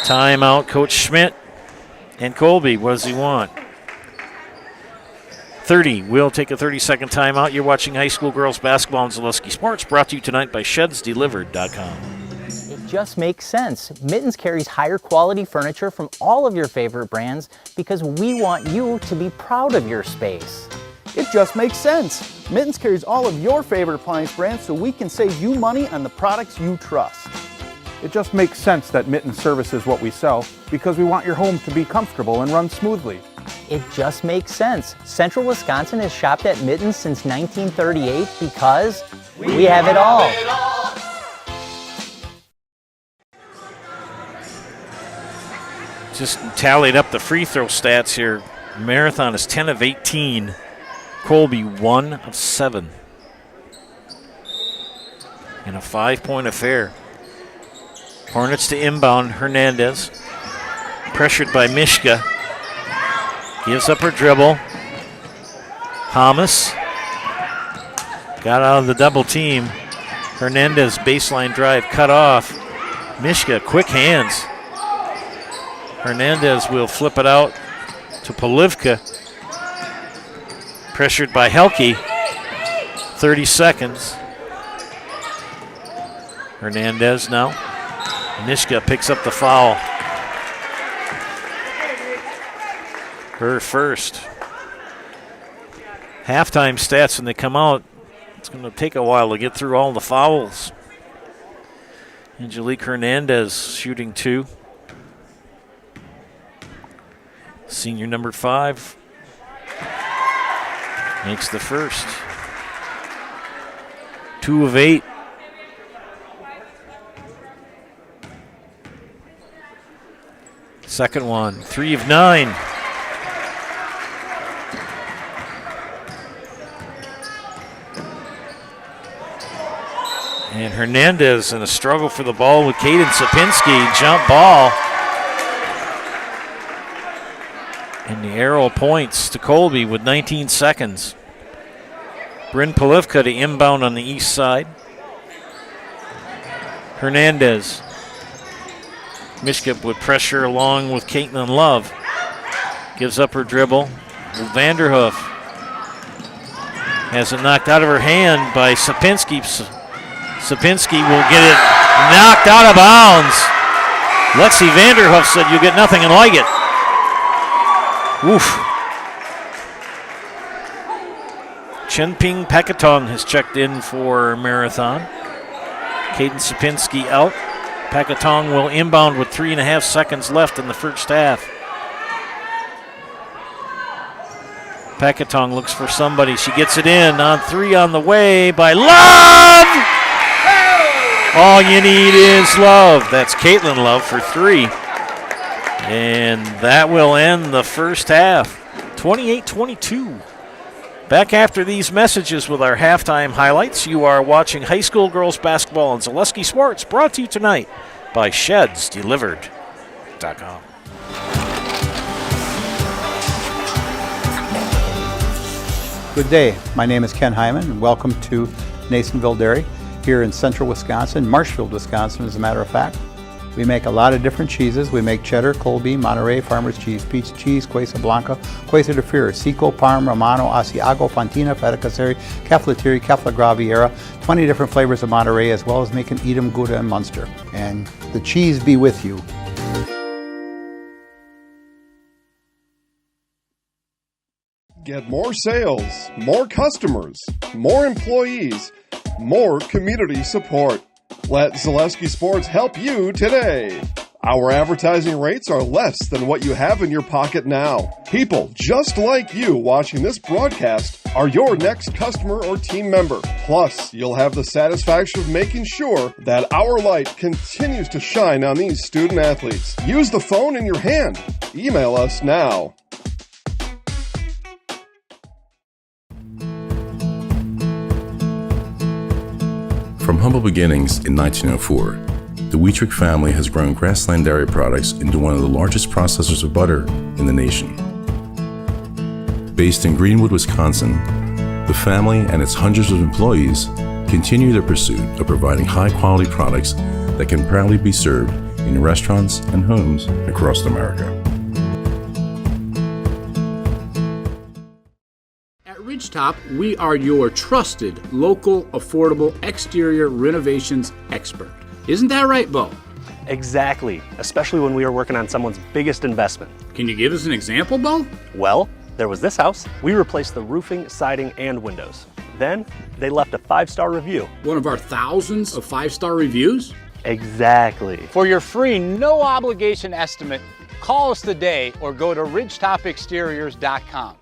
Timeout, Coach Schmidt. And Colby, what does he want? 30. We'll take a 30-second timeout. You're watching high school girls basketball on Zaleski Sports, brought to you tonight by ShedsDelivered.com. It just makes sense. Mittens carries higher quality furniture from all of your favorite brands because we want you to be proud of your space. It just makes sense. Mittens carries all of your favorite appliance brands so we can save you money on the products you trust. It just makes sense that Mittens services what we sell because we want your home to be comfortable and run smoothly. It just makes sense. Central Wisconsin has shopped at Mittens since 1938 because we have it all. Just tallied up the free throw stats here. Marathon is 10 of 18. Colby 1 of 7. In a 5-point affair. Hornets to inbound. Hernandez. Pressured by Mishka. Gives up her dribble. Hamas got out of the double team. Hernandez baseline drive cut off. Mishka, quick hands. Hernandez will flip it out to Polivka. Pressured by Helke. 30 seconds. Hernandez now. Mishka picks up the foul. Her first. Halftime stats when they come out. It's going to take a while to get through all the fouls. Angelique Hernandez shooting 2. Senior number 5 makes the first. 2 of 8. Second one, 3 of 9. And Hernandez in a struggle for the ball with Kaden Sapinski. Jump ball. And the arrow points to Colby with 19 seconds. Bryn Polivka to inbound on the east side. Hernandez. Mishka with pressure along with Caitlin Love. Gives up her dribble. Vanderhoof has it knocked out of her hand by Sapinski. Sapinski will get it knocked out of bounds. Lexi Vanderhoof said, "You get nothing and like it." Woof. Chenping Pakatong has checked in for Marathon. Caden Sapinski out. Pakatong will inbound with 3.5 seconds left in the first half. Pakatong looks for somebody. She gets it in on 3 on the way by Love. All you need is Love. That's Caitlin Love for 3. And that will end the first half. 28-22. Back after these messages with our halftime highlights. You are watching high school girls basketball on Zaleski Sports, brought to you tonight by ShedsDelivered.com. Good day. My name is Ken Hyman, and welcome to Nasonville Dairy here in central Wisconsin, Marshfield, Wisconsin, as a matter of fact. We make a lot of different cheeses. We make cheddar, Colby, Monterey, Farmer's Cheese, Peach Cheese, Quesa Blanca, Quesa de Fear, Seco, Parm, Romano, Asiago, Fontina, Feta Caseri, Caflateri, Cafla Graviera, 20 different flavors of Monterey, as well as making Edam, Gouda, and Munster. And the cheese be with you. Get more sales, more customers, more employees, more community support. Let Zaleski Sports help you today. Our advertising rates are less than what you have in your pocket now. People just like you watching this broadcast are your next customer or team member. Plus, you'll have the satisfaction of making sure that our light continues to shine on these student athletes. Use the phone in your hand. Email us now. From humble beginnings in 1904, the Wheatrick family has grown Grassland Dairy Products into one of the largest processors of butter in the nation. Based in Greenwood, Wisconsin, the family and its hundreds of employees continue their pursuit of providing high-quality products that can proudly be served in restaurants and homes across America. Ridgetop, we are your trusted, local, affordable exterior renovations expert. Isn't that right, Bo? Exactly, especially when we are working on someone's biggest investment. Can you give us an example, Bo? Well, there was this house. We replaced the roofing, siding, and windows. Then, they left a 5-star review. One of our thousands of 5-star reviews? Exactly. For your free, no-obligation estimate, call us today or go to ridgetopexteriors.com.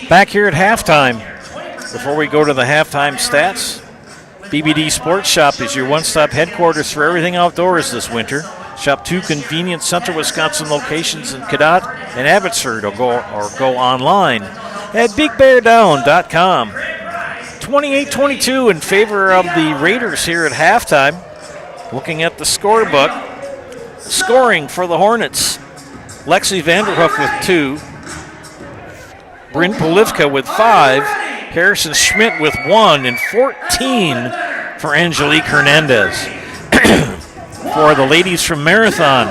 Back here at halftime. Before we go to the halftime stats, BBD Sports Shop is your one-stop headquarters for everything outdoors this winter. Shop 2 convenient central Wisconsin locations in Cadott and Abbotsford, or go online at bigbeardown.com. 28-22 in favor of the Raiders here at halftime. Looking at the scorebook, scoring for the Hornets. Lexi Vanderhoof with 2. Bryn Polivka with 5. Harrison Schmidt with 1. And 14 for Angelique Hernandez. For the ladies from Marathon,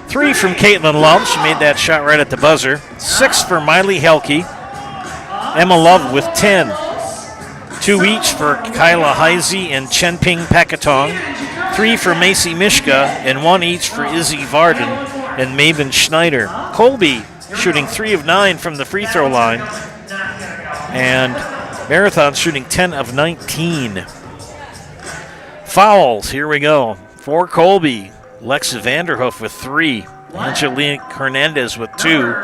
3 from Caitlin Love. She made that shot right at the buzzer. 6 for Miley Helke. Emma Love with 10. 2 each for Kyla Heisey and Chenping Pakatong. 3 for Macy Mishka, and 1 each for Izzy Varden and Maven Schneider. Colby shooting 3 of 9 from the free throw line. And Marathon shooting 10 of 19. Fouls, here we go. For Colby, Lexa Vanderhoof with 3. Angelique Hernandez with 2.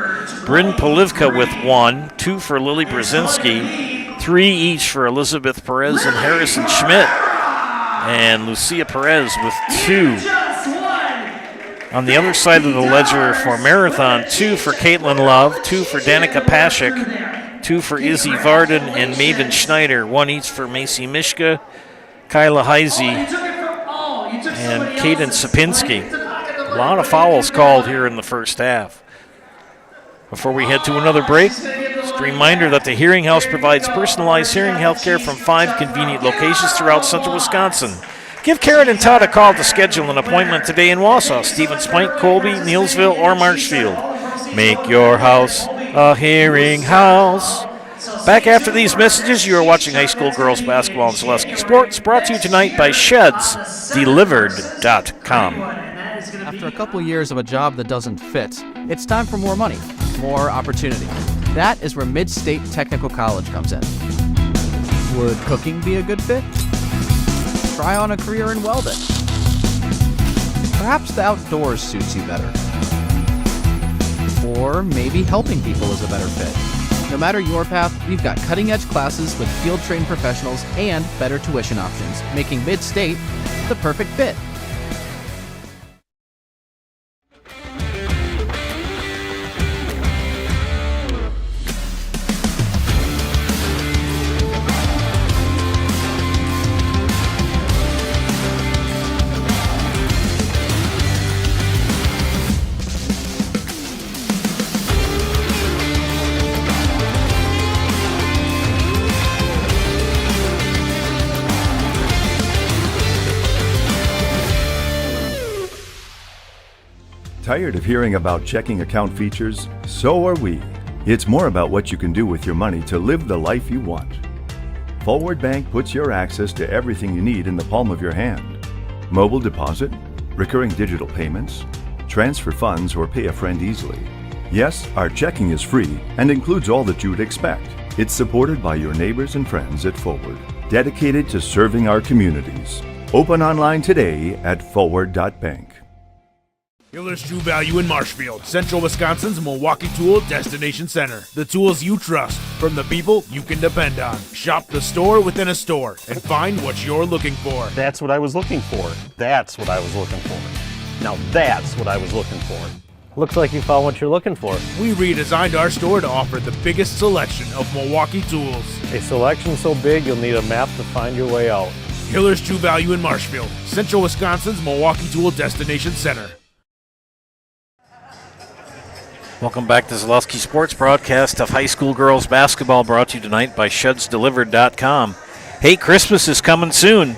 Bryn Polivka with 1. 2 for Lily Brzezinski. 3 each for Elizabeth Perez and Harrison Schmidt. And Lucia Perez with 2. On the other side of the ledger for Marathon, 2 for Caitlin Love, 2 for Danica Pashik, 2 for Izzy Varden and Maven Schneider, 1 each for Macy Mishka, Kyla Heisey, and Kaden Sapinski. A lot of fouls called here in the first half. Before we head to another break, just a reminder that the Hearing House provides personalized hearing health care from 5 convenient locations throughout central Wisconsin. Give Karen and Todd a call to schedule an appointment today in Wausau, Stevens Point, Colby, Neillsville, or Marshfield. Make your house a hearing house. Back after these messages, you are watching high school girls basketball and Zaleski Sports, brought to you tonight by ShedsDelivered.com. After a couple years of a job that doesn't fit, it's time for more money, more opportunity. That is where Mid-State Technical College comes in. Would cooking be a good fit? Try on a career in welding. Perhaps the outdoors suits you better. Or maybe helping people is a better fit. No matter your path, we've got cutting-edge classes with field-trained professionals and better tuition options, making Mid-State the perfect fit. Tired of hearing about checking account features? So are we. It's more about what you can do with your money to live the life you want. Forward Bank puts your access to everything you need in the palm of your hand. Mobile deposit, recurring digital payments, transfer funds, or pay a friend easily. Yes, our checking is free and includes all that you would expect. It's supported by your neighbors and friends at Forward, dedicated to serving our communities. Open online today at forward.bank. Hiller's True Value in Marshfield, Central Wisconsin's Milwaukee Tool Destination Center. The tools you trust from the people you can depend on. Shop the store within a store and find what you're looking for. That's what I was looking for. That's what I was looking for. Now that's what I was looking for. Looks like you found what you're looking for. We redesigned our store to offer the biggest selection of Milwaukee tools. A selection so big you'll need a map to find your way out. Hiller's True Value in Marshfield, Central Wisconsin's Milwaukee Tool Destination Center. Welcome back to Zaleski Sports broadcast of high school girls basketball, brought to you tonight by ShedsDelivered.com. Hey, Christmas is coming soon.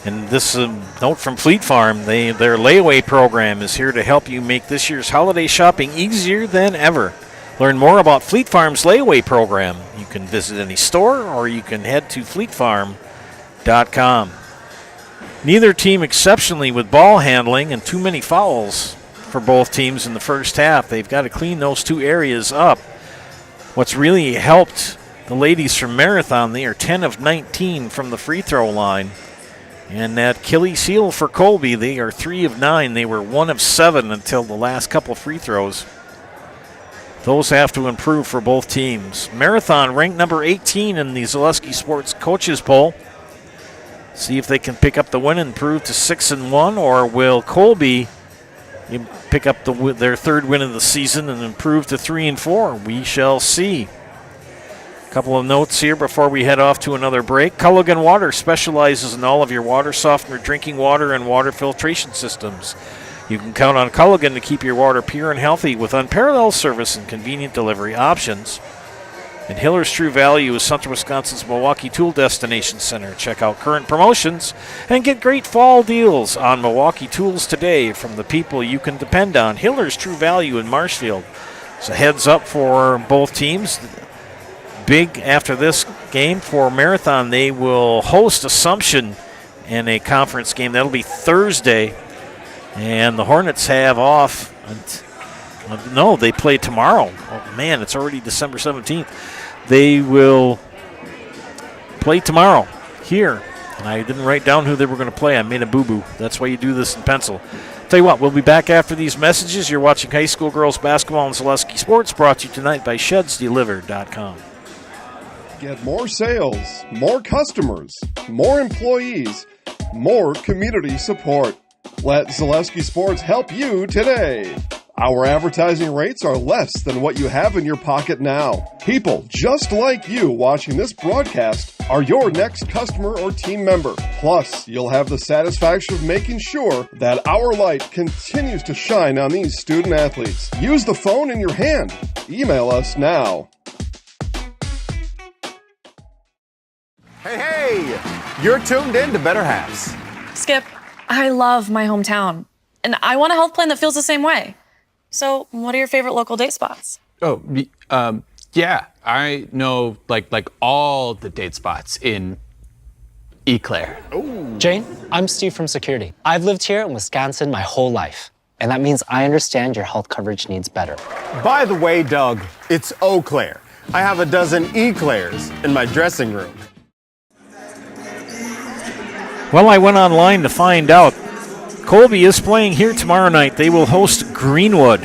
And this note from Fleet Farm, their layaway program is here to help you make this year's holiday shopping easier than ever. Learn more about Fleet Farm's layaway program. You can visit any store or you can head to FleetFarm.com. Neither team exceptionally with ball handling and too many fouls for both teams in the first half. They've got to clean those two areas up. What's really helped the ladies from Marathon, they are 10 of 19 from the free throw line. And that Achilles heel for Colby, they are 3 of 9. They were 1 of 7 until the last couple free throws. Those have to improve for both teams. Marathon ranked number 18 in the Zaleski Sports Coaches Poll. See if they can pick up the win and improve to 6-1, or will Colby pick up their third win of the season and improve to 3-4. We shall see. A couple of notes here before we head off to another break. Culligan Water specializes in all of your water softener, drinking water, and water filtration systems. You can count on Culligan to keep your water pure and healthy with unparalleled service and convenient delivery options. And Hiller's True Value is Central Wisconsin's Milwaukee Tool Destination Center. Check out current promotions and get great fall deals on Milwaukee tools today from the people you can depend on. Hiller's True Value in Marshfield. So heads up for both teams. Big after this game for Marathon. They will host Assumption in a conference game. That'll be Thursday. And the Hornets have off. No, they play tomorrow. Oh, man, it's already December 17th. They will play tomorrow here. And I didn't write down who they were going to play. I made a boo-boo. That's why you do this in pencil. Tell you what, we'll be back after these messages. You're watching high school girls basketball and Zaleski Sports, brought to you tonight by ShedsDelivered.com. Get more sales, more customers, more employees, more community support. Let Zaleski Sports help you today. Our advertising rates are less than what you have in your pocket now. People just like you watching this broadcast are your next customer or team member. Plus, you'll have the satisfaction of making sure that our light continues to shine on these student athletes. Use the phone in your hand. Email us now. Hey, you're tuned in to Better Halves. Skip, I love my hometown, and I want a health plan that feels the same way. So, what are your favorite local date spots? Oh, yeah, I know like all the date spots in Eau Claire. Jane, I'm Steve from Security. I've lived here in Wisconsin my whole life, and that means I understand your health coverage needs better. By the way, Doug, it's Eau Claire. I have a dozen Eclairs in my dressing room. Well, I went online to find out. Colby is playing here tomorrow night. They will host Greenwood.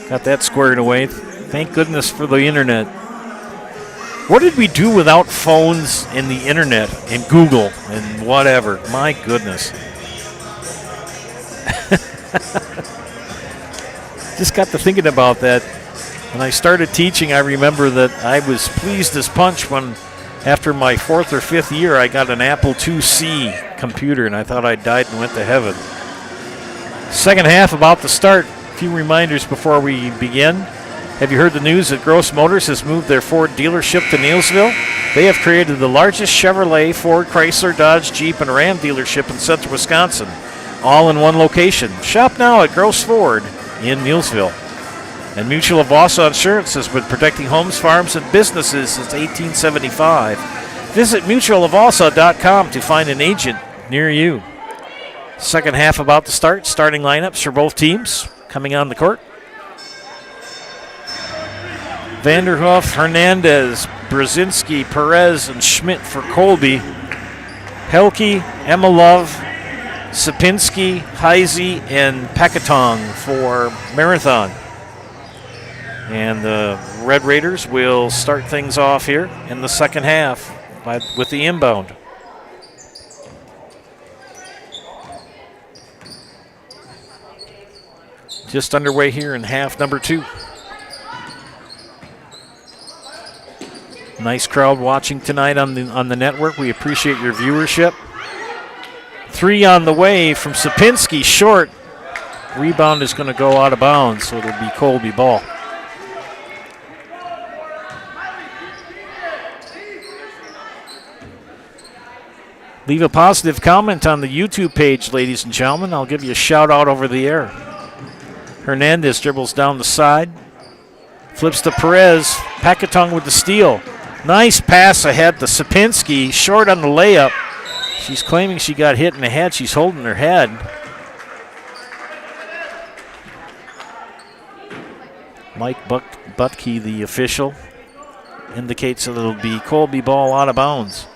Got that squared away. Thank goodness for the internet. What did we do without phones and the internet and Google and whatever? My goodness. Just got to thinking about that. When I started teaching, I remember that I was pleased as punch when after my 4th or 5th year, I got an Apple IIc computer, and I thought I died and went to heaven. Second half about to start. A few reminders before we begin. Have you heard the news that Gross Motors has moved their Ford dealership to Neillsville? They have created the largest Chevrolet, Ford, Chrysler, Dodge, Jeep, and Ram dealership in central Wisconsin, all in one location. Shop now at Gross Ford in Neillsville. And Mutual of Wausau Insurance has been protecting homes, farms, and businesses since 1875. Visit mutualofwausau.com to find an agent near you. Second half about to start. Starting lineups for both teams coming on the court. Vanderhoof, Hernandez, Brzezinski, Perez, and Schmidt for Colby. Helke, Emma Love, Sapinski, Heisey, and Pekatong for Marathon. And the Red Raiders will start things off here in the second half with the inbound. Just underway here in half number 2. Nice crowd watching tonight on the network. We appreciate your viewership. 3 on the way from Sapinski, short. Rebound is going to go out of bounds, so it'll be Colby ball. Leave a positive comment on the YouTube page, ladies and gentlemen. I'll give you a shout out over the air. Hernandez dribbles down the side. Flips to Perez. Pekatong with the steal. Nice pass ahead to Sapinski. Short on the layup. She's claiming she got hit in the head. She's holding her head. Mike Butke, the official, indicates that it'll be Colby ball out of bounds.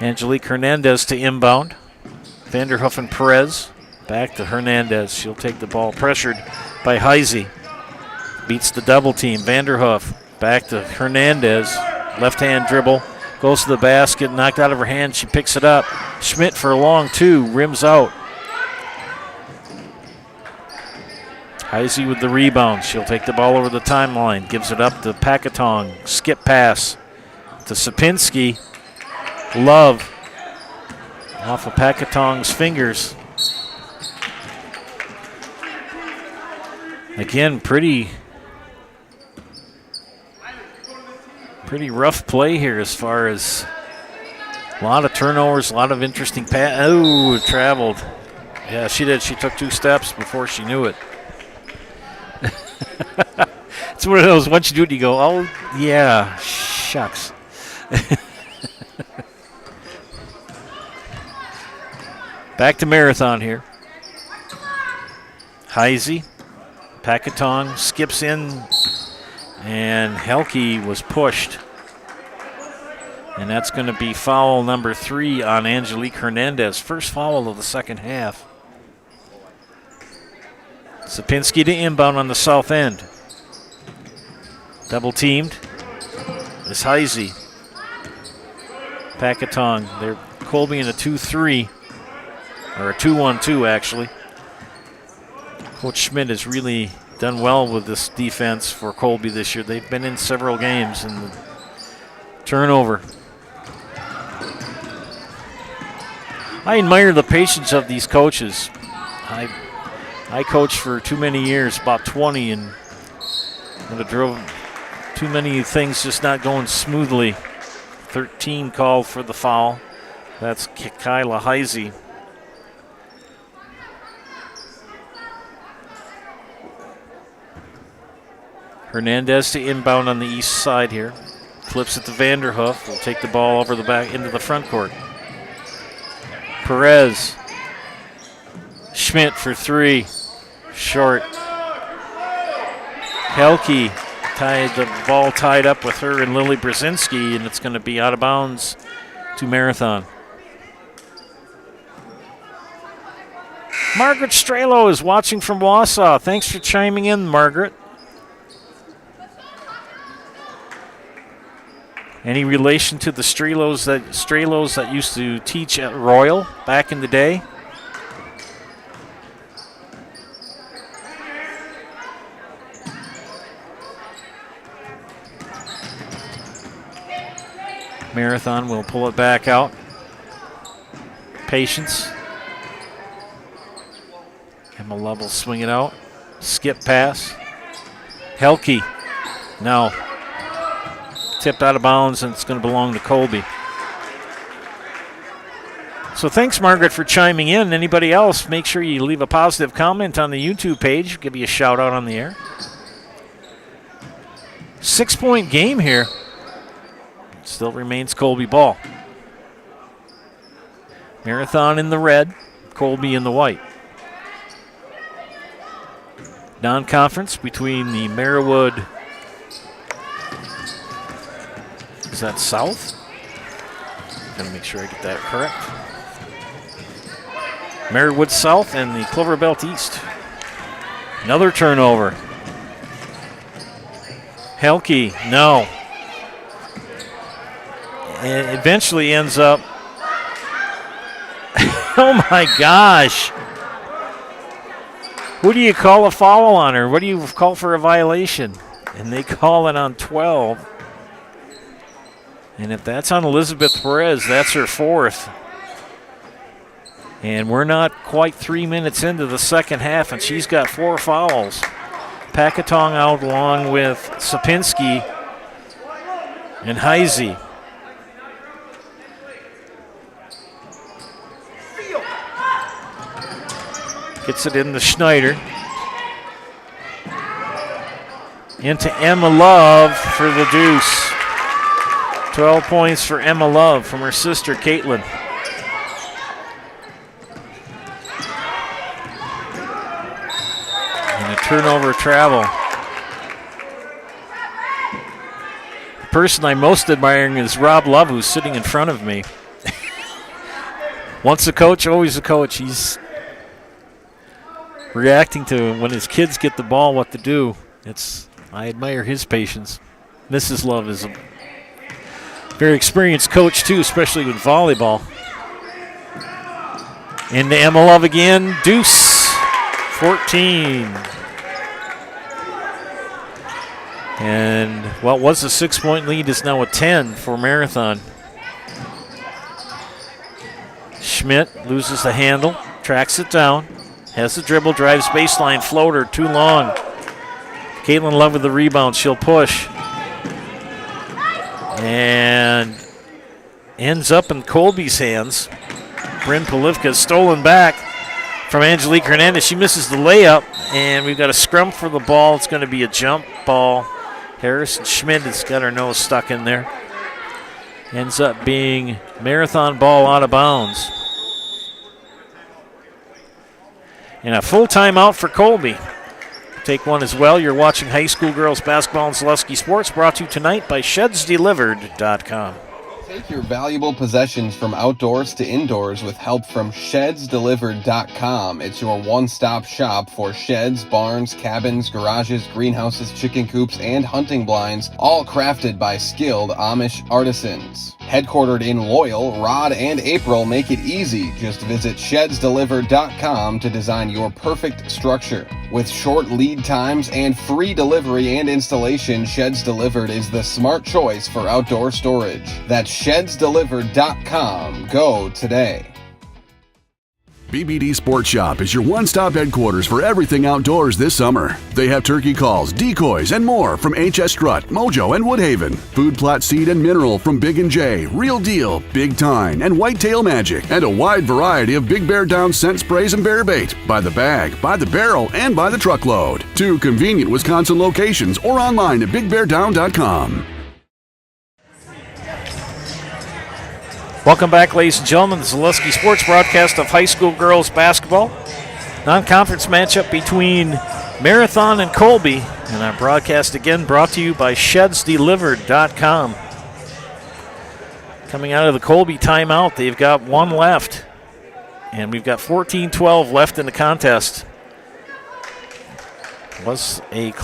Angelique Hernandez to inbound. Vanderhoof and Perez. Back to Hernandez. She'll take the ball. Pressured by Heisey. Beats the double team. Vanderhoof back to Hernandez. Left hand dribble. Goes to the basket. Knocked out of her hand. She picks it up. Schmidt for a long 2. Rims out. Heisey with the rebound. She'll take the ball over the timeline. Gives it up to Pekatong. Skip pass to Sapinski. Love off of Pekatong's fingers. Again, pretty rough play here as far as a lot of turnovers, a lot of interesting pass. Oh, traveled. Yeah, she did. She took 2 steps before she knew it. It's one of those, once you do it, you go, oh, yeah, shucks. Back to Marathon here. Heisey, Packatong skips in, and Helke was pushed. And that's going to be foul number 3 on Angelique Hernandez. First foul of the second half. Sapinski to inbound on the south end. Double teamed. It's Heisey. Packatong. They're Colby in a 2-3. Or a 2-1-2, actually. Coach Schmidt has really done well with this defense for Colby this year. They've been in several games, and the turnover. I admire the patience of these coaches. I coached for too many years, about 20, and would have drove too many things just not going smoothly. 13 called for the foul. That's Kyla Heisey. Hernandez to inbound on the east side here. Flips it to Vanderhoof. Will take the ball over the back into the front court. Perez. Schmidt for 3. Short. Helke the ball tied up with her and Lily Brzezinski, and it's going to be out of bounds to Marathon. Margaret Strelo is watching from Wausau. Thanks for chiming in, Margaret. Any relation to the Strelos that used to teach at Royal back in the day? Marathon will pull it back out. Patience. Emma Love will swing it out. Skip pass. Helke. No. Tipped out of bounds, and it's going to belong to Colby. So thanks, Margaret, for chiming in. Anybody else, make sure you leave a positive comment on the YouTube page. Give you a shout out on the air. 6-point game here. Still remains Colby ball. Marathon in the red, Colby in the white. Non-conference between the Marywood. Is that south? Gotta make sure I get that correct. Marywood South and the Clover Belt East. Another turnover. Helke, no. And eventually ends up. Oh my gosh. Who do you call a foul on her? What do you call for a violation? And they call it on 12. And if that's on Elizabeth Perez, that's her 4th. And we're not quite 3 minutes into the second half, and she's got 4 fouls. Packatong out along with Sapinski and Heisey. Gets it into Schneider. Into Emma Love for the deuce. 12 points for Emma Love from her sister, Caitlin. And a turnover travel. The person I'm most admiring is Rob Love, who's sitting in front of me. Once a coach, always a coach. He's reacting to when his kids get the ball what to do. I admire his patience. Mrs. Love is a very experienced coach too, especially with volleyball. Into Emma Love again, deuce, 14. And what was a 6-point lead is now a 10 for Marathon. Schmidt loses the handle, tracks it down. Has the dribble, drives baseline, floater, too long. Caitlin Love with the rebound. She'll push. And ends up in Colby's hands. Bryn Polivka stolen back from Angelique Hernandez. She misses the layup, and we've got a scrum for the ball. It's going to be a jump ball. Harrison Schmidt has got her nose stuck in there. Ends up being Marathon ball out of bounds. And a full timeout for Colby. Take one as well. You're watching high school girls basketball and Zaleski Sports, brought to you tonight by ShedsDelivered.com. Take your valuable possessions from outdoors to indoors with help from ShedsDelivered.com. It's your one-stop shop for sheds, barns, cabins, garages, greenhouses, chicken coops, and hunting blinds, all crafted by skilled Amish artisans. Headquartered in Loyal, Rod and April make it easy. Just visit ShedsDelivered.com to design your perfect structure. With short lead times and free delivery and installation, Sheds Delivered is the smart choice for outdoor storage. That's ShedsDelivered.com. Go today. BBD Sports Shop is your one-stop headquarters for everything outdoors this summer. They have turkey calls, decoys, and more from HS Strut, Mojo, and Woodhaven. Food plot seed and mineral from Big & J, Real Deal, Big Tine, and Whitetail Magic. And a wide variety of Big Bear Down scent sprays and bear bait. By the bag, by the barrel, and by the truckload. 2 convenient Wisconsin locations or online at BigBearDown.com. Welcome back, ladies and gentlemen. The Zaleski Sports broadcast of high school girls basketball. Non-conference matchup between Marathon and Colby. And our broadcast again brought to you by ShedsDelivered.com. Coming out of the Colby timeout, they've got one left. And we've got 14-12 left in the contest. It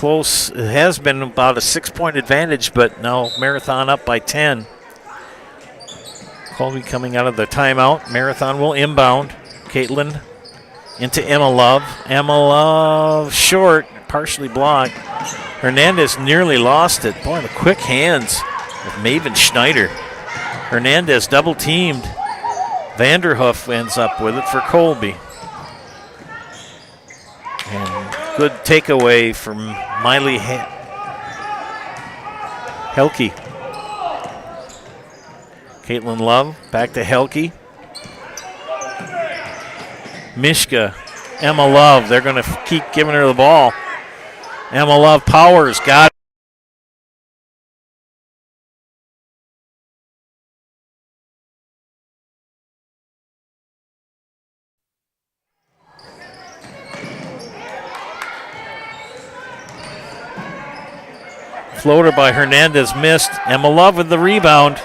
has been about a 6-point advantage, but now Marathon up by 10. Colby coming out of the timeout. Marathon will inbound. Caitlin into Emma Love. Emma Love short, partially blocked. Hernandez nearly lost it. Boy, the quick hands of Maven Schneider. Hernandez double teamed. Vanderhoof ends up with it for Colby. And good takeaway from Miley Helke. Caitlin Love, back to Helke. Mishka, Emma Love, they're going to keep giving her the ball. Emma Love powers, got it. Floater by Hernandez missed. Emma Love with the rebound.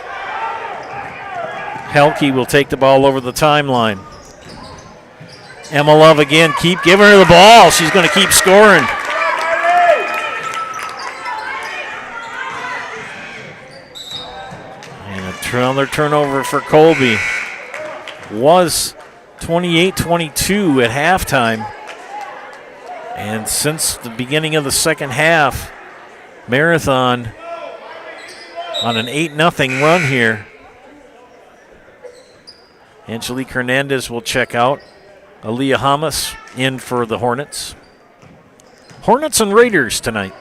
Helke will take the ball over the timeline. Emma Love again, keep giving her the ball. She's going to keep scoring. And another turnover for Colby. Was 28-22 at halftime. And since the beginning of the second half, Marathon on an 8-0 run here. Angelique Hernandez will check out. Aaliyah Hamas in for the Hornets. Hornets and Raiders tonight.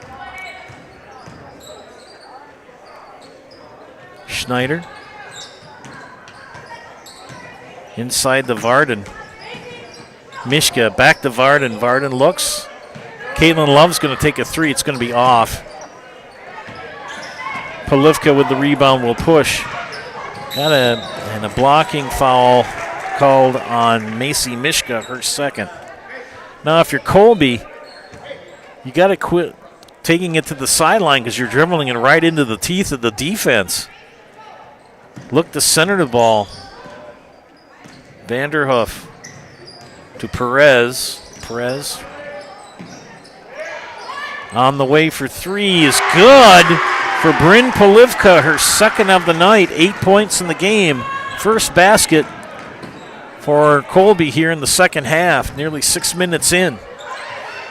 Schneider. Inside the Varden. Mishka back to Varden. Varden looks. Caitlin Love's going to take a three. It's going to be off. Polivka with the rebound will push. Got a blocking foul called on Macy Mishka, her second. Now, if you're Colby, you got to quit taking it to the sideline because you're dribbling it right into the teeth of the defense. Look to center the ball. Vanderhoof to Perez. Perez on the way for three is good for Bryn Polivka, her second of the night, 8 points in the game. First basket for Colby here in the second half, nearly 6 minutes in.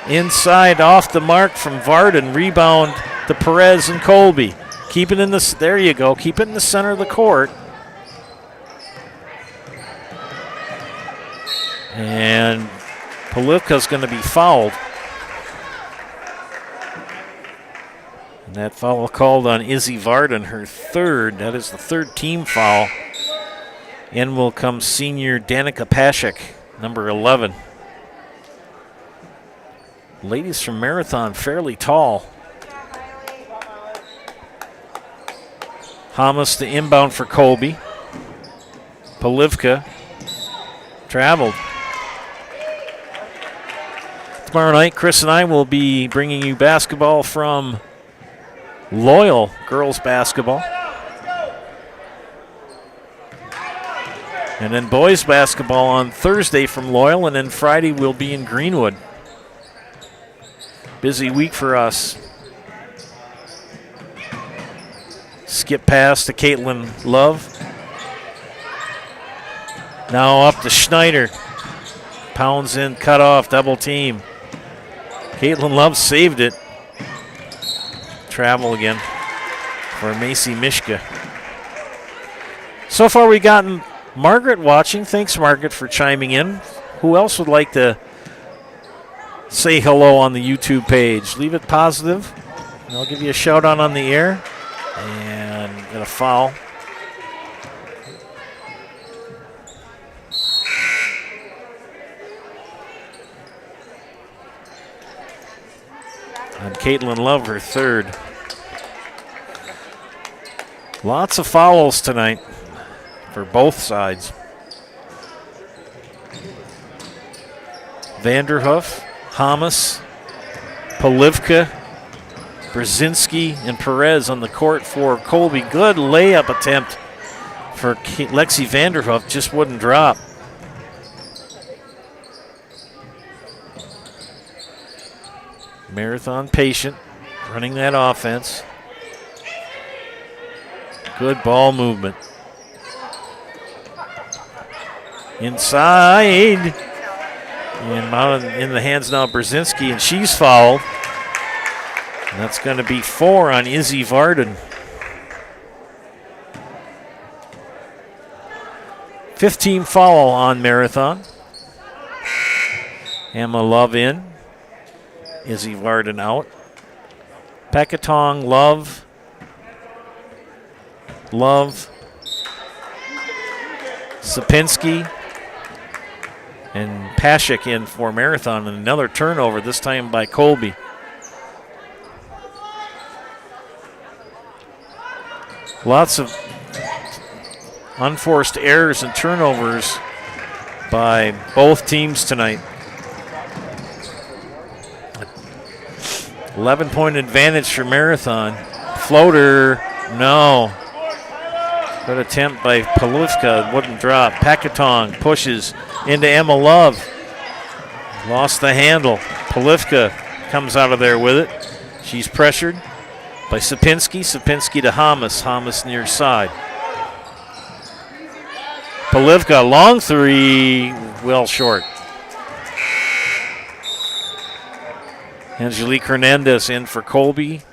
Inside, off the mark from Varden, rebound to Perez and Colby. Keep it in the, there you go, keep it in the center of the court. And Polivka's going to be fouled. That foul called on Izzy Varden, her third. That is the third team foul. In will come senior Danica Pashik, number 11. Ladies from Marathon, fairly tall. Hamas the inbound for Colby. Polivka traveled. Tomorrow night, Chris and I will be bringing you basketball from Loyal girls basketball. And then boys basketball on Thursday from Loyal, and then Friday we'll be in Greenwood. Busy week for us. Skip pass to Caitlin Love. Now up to Schneider. Pounds in, cut off, double team. Caitlin Love saved it. Travel again for Macy Mishka. So far we gotten Margaret watching. Thanks, Margaret, for chiming in. Who else would like to say hello on the YouTube page? Leave it positive, and I'll give you a shout out on the air. And got a foul. And Caitlin Love, her third. Lots of fouls tonight for both sides. Vanderhoof, Hamas, Polivka, Brzezinski, and Perez on the court for Colby. Good layup attempt for Lexi Vanderhoof, just wouldn't drop. Marathon patient, running that offense. Good ball movement. Inside. And in the hands now of Brzezinski, and she's fouled. And that's going to be 4 on Izzy Varden. 15 foul on Marathon. Emma Love in. Izzy Varden out. Pekatong, Love. Sapinski. And Pashik in for Marathon. And another turnover, this time by Colby. Lots of unforced errors and turnovers by both teams tonight. 11-point advantage for Marathon. Floater, no. Good attempt by Polivka, wouldn't drop. Pekatong pushes into Emma Love. Lost the handle. Polivka comes out of there with it. She's pressured by Sapinski. Sapinski to Hamas. Hamas near side. Polivka, long three, well short. Angelique Hernandez in for Colby.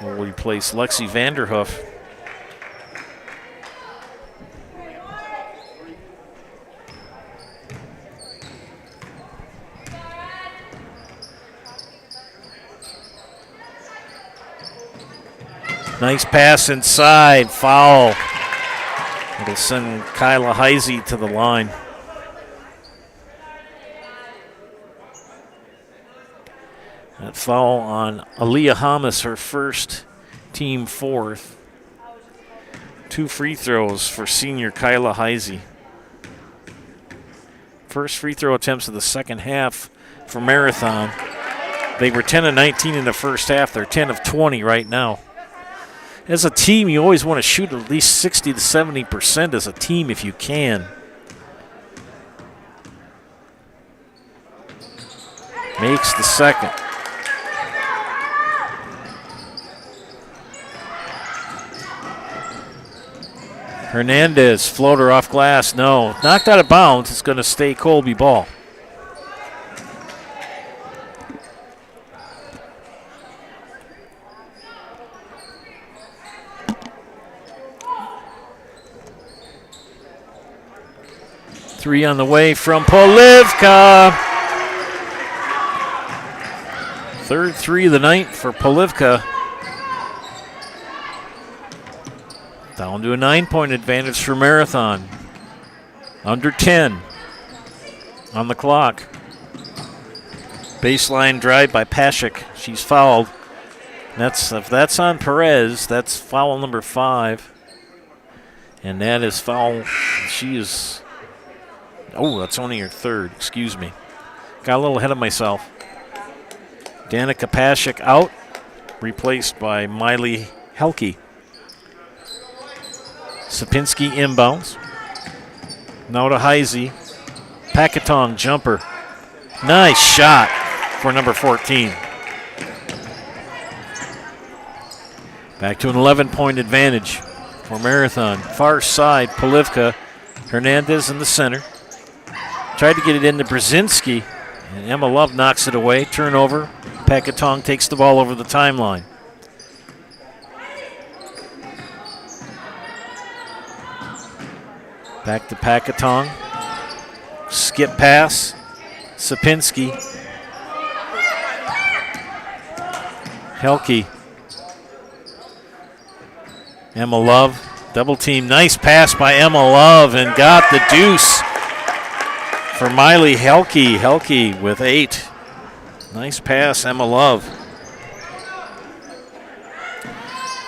Will replace Lexi Vanderhoof. Nice pass inside, foul. It'll send Kyla Heisey to the line. That foul on Aaliyah Hamas, her first, team fourth. 2 free throws for senior Kyla Heisey. First free throw attempts of the second half for Marathon. They were 10 of 19 in the first half. They're 10 of 20 right now. As a team, you always want to shoot at least 60 to 70% as a team if you can. Makes the second. Hernandez, floater off glass, no. Knocked out of bounds, it's going to stay Colby ball. Three on the way from Polivka. Third three of the night for Polivka. Down to a 9-point advantage for Marathon. Under 10 on the clock. Baseline drive by Pashik. She's fouled. If that's on Perez, that's foul number 5. And that is foul. She is. Oh, that's only her third. Excuse me. Got a little ahead of myself. Danica Pashik out. Replaced by Miley Helke. Sapinski inbounds. Now to Heisey. Packatong jumper. Nice shot for number 14. Back to an 11-point advantage for Marathon. Far side, Polivka. Hernandez in the center. Tried to get it into Brzezinski, and Emma Love knocks it away. Turnover. Packatong takes the ball over the timeline. Back to Packatong. Skip pass. Sapinski. Helke. Emma Love. Double team. Nice pass by Emma Love and got the deuce for Miley Helke. Helke with 8. Nice pass, Emma Love.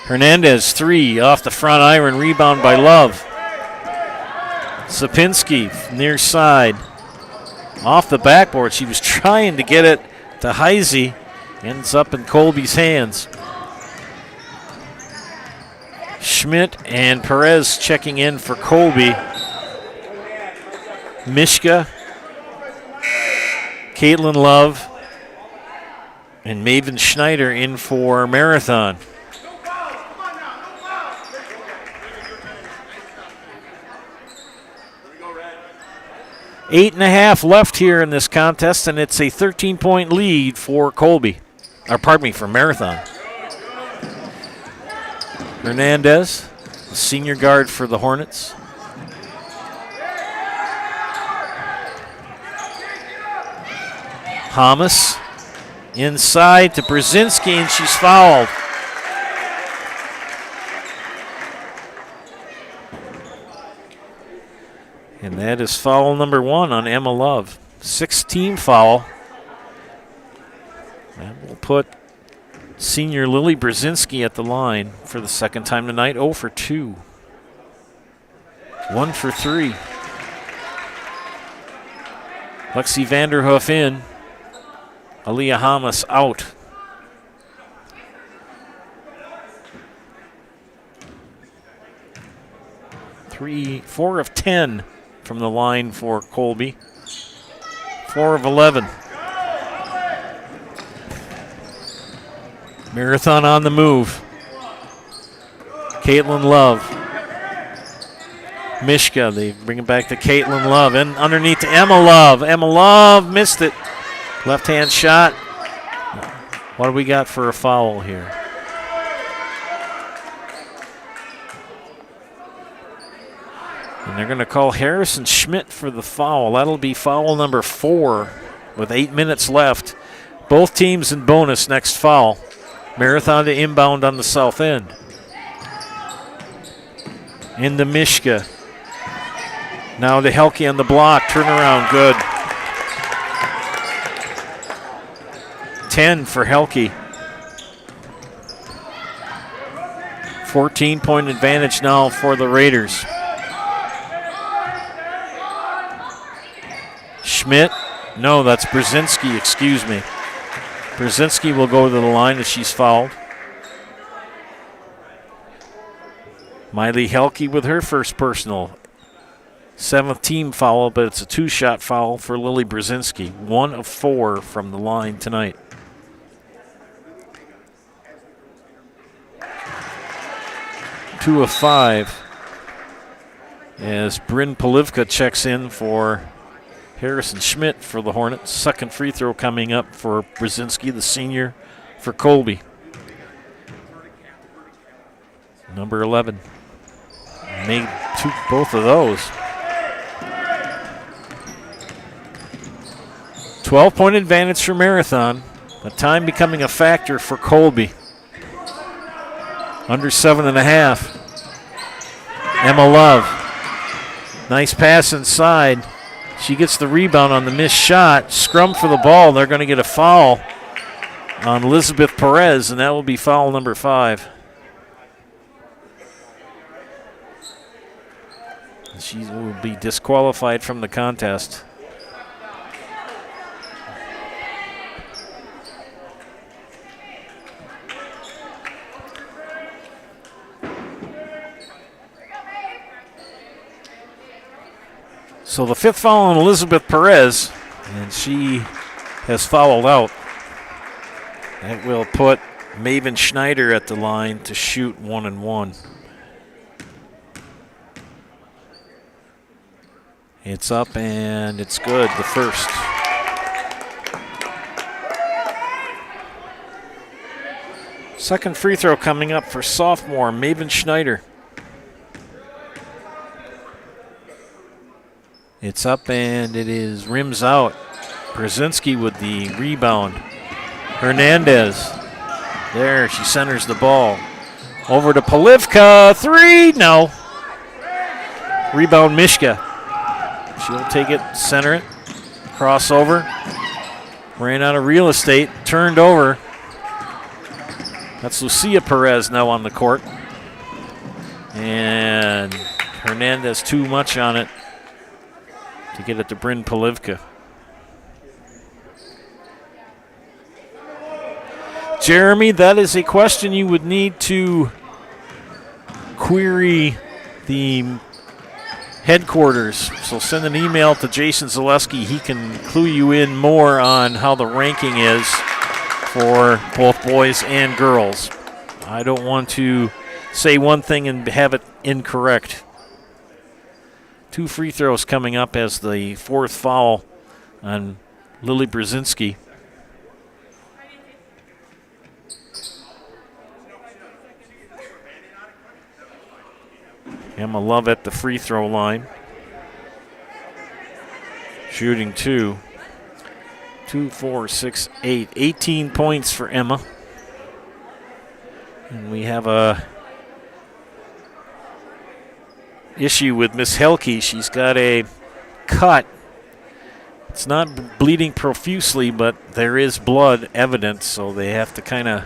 Hernandez, 3 off the front iron. Rebound by Love. Sapinski near side. Off the backboard. She was trying to get it to Heisey. Ends up in Colby's hands. Schmidt and Perez checking in for Colby. Mishka, Caitlin Love, and Maven Schneider in for Marathon. Eight and a half left here in this contest, and it's a 13-point lead for Colby. Or pardon me, for Marathon. Hernandez, senior guard for the Hornets. Hamas inside to Brzezinski, and she's fouled. And that is foul number 1 on Emma Love. 6-team foul. That will put senior Lily Brzezinski at the line for the second time tonight. 0 for 2. 1 for 3. Lexi Vanderhoof in. Aaliyah Hamas out. 4 of 10 from the line for Colby. 4 of 11. Marathon on the move. Caitlin Love. Mishka, they bring it back to Caitlin Love. And underneath to Emma Love. Emma Love missed it. Left-hand shot. What do we got for a foul here? And they're going to call Harrison Schmidt for the foul. That'll be foul number 4 with 8 minutes left. Both teams in bonus next foul. Marathon to inbound on the south end. Into Mishka. Now to Helke on the block. Turnaround, good. 10 for Helke. 14-point advantage now for the Raiders. Schmidt. No, that's Brzezinski, excuse me. Brzezinski will go to the line as she's fouled. Miley Helke with her first personal. 7th team foul, but it's a 2-shot foul for Lily Brzezinski. 1 of 4 from the line tonight. Two of 5 as Bryn Polivka checks in for Harrison Schmidt for the Hornets. Second free throw coming up for Brzezinski, the senior for Colby. Number 11. Made both of those. 12-point advantage for Marathon. The time becoming a factor for Colby. Under 7.5. Emma Love. Nice pass inside. She gets the rebound on the missed shot. Scrum for the ball. They're going to get a foul on Elizabeth Perez, and that will be foul number 5. She will be disqualified from the contest. So the 5th foul on Elizabeth Perez, and she has fouled out. That will put Maven Schneider at the line to shoot 1-1. It's up and it's good, the first. Second free throw coming up for sophomore Maven Schneider. It's up and it is rims out. Brzezinski with the rebound. Hernandez. There, she centers the ball. Over to Polivka. 3, no. Rebound Mishka. She'll take it, center it. Crossover. Ran out of real estate. Turned over. That's Lucia Perez now on the court. And Hernandez too much on it to get it to Bryn Polivka. Jeremy, that is a question you would need to query the headquarters. So send an email to Jason Zaleski. He can clue you in more on how the ranking is for both boys and girls. I don't want to say one thing and have it incorrect. 2 free throws coming up as the 4th foul on Lily Brzezinski. Emma Love at the free throw line. Shooting 2. 2, 4, 6, 8. 18 points for Emma. And we have a issue with Miss Helke. She's got a cut. It's not bleeding profusely, but there is blood evident, so they have to kind of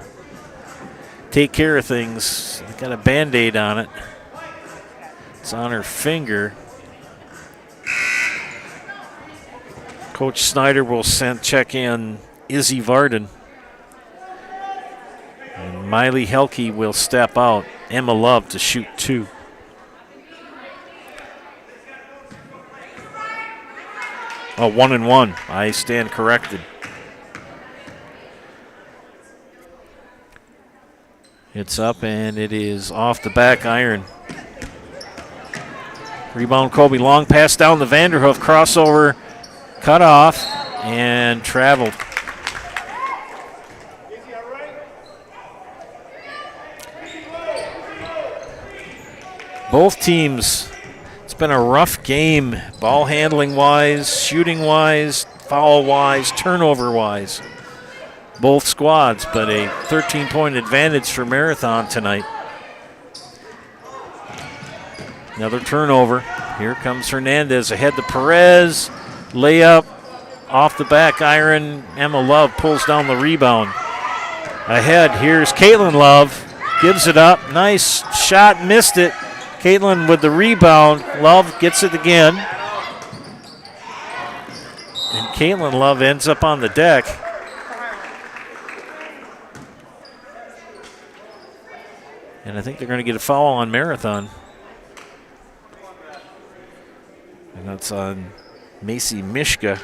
take care of things. They got a Band-Aid on it. It's on her finger. Coach Snyder will check in Izzy Varden. And Miley Helke will step out. Emma Love to shoot 2. Oh, 1-1. I stand corrected. It's up and it is off the back iron. Rebound Colby. Long pass down the Vanderhoof. Crossover. Cut off and traveled. Both teams, it's been a rough game, ball handling wise, shooting wise, foul wise, turnover wise. Both squads, but a 13-point advantage for Marathon tonight. Another turnover. Here comes Hernandez ahead to Perez. Layup off the back iron. Emma Love pulls down the rebound. Ahead, here's Caitlin Love. Gives it up. Nice shot, missed it. Caitlin with the rebound. Love gets it again. And Caitlin Love ends up on the deck. And I think they're going to get a foul on Marathon. And that's on Macy Mishka.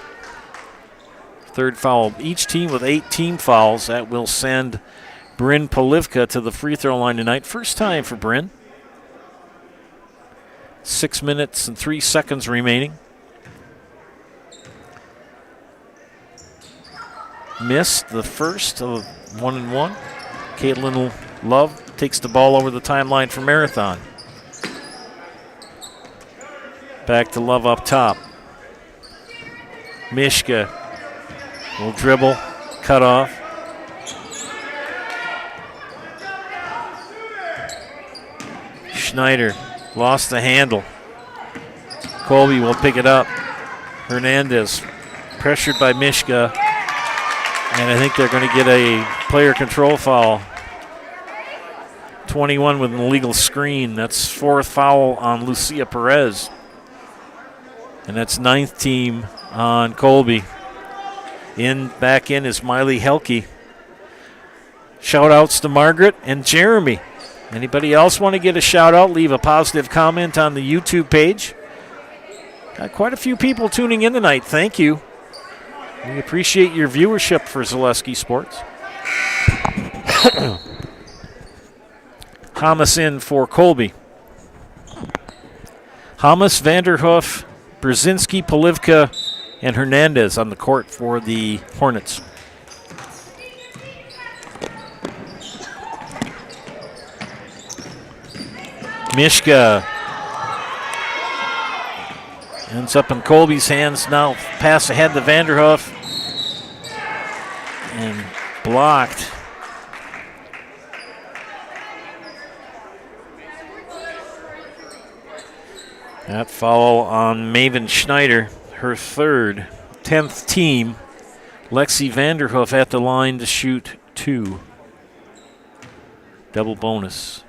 3rd foul. Each team with 8 team fouls. That will send Bryn Polivka to the free throw line tonight. First time for Bryn. 6 minutes and 3 seconds remaining. Missed the first of 1-1. Caitlin Love takes the ball over the timeline for Marathon. Back to Love up top. Mishka will dribble, cut off. Schneider Lost the handle. Colby will pick it up. Hernandez pressured by Mishka. And I think they're going to get a player control foul. 21 with an illegal screen. That's 4th foul on Lucia Perez. And that's 9th team on Colby. Back in is Miley Helke. Shout outs to Margaret and Jeremy. Anybody else want to get a shout out? Leave a positive comment on the YouTube page. Got quite a few people tuning in tonight. Thank you. We appreciate your viewership for Zaleski Sports. Hamas in for Colby. Hamas, Vanderhoof, Brzezinski, Polivka, and Hernandez on the court for the Hornets. Mishka ends up in Colby's hands. Now pass ahead to Vanderhoof. And blocked. That foul on Maven Schneider, her 3rd, 10th team. Lexi Vanderhoof at the line to shoot 2. Double bonus.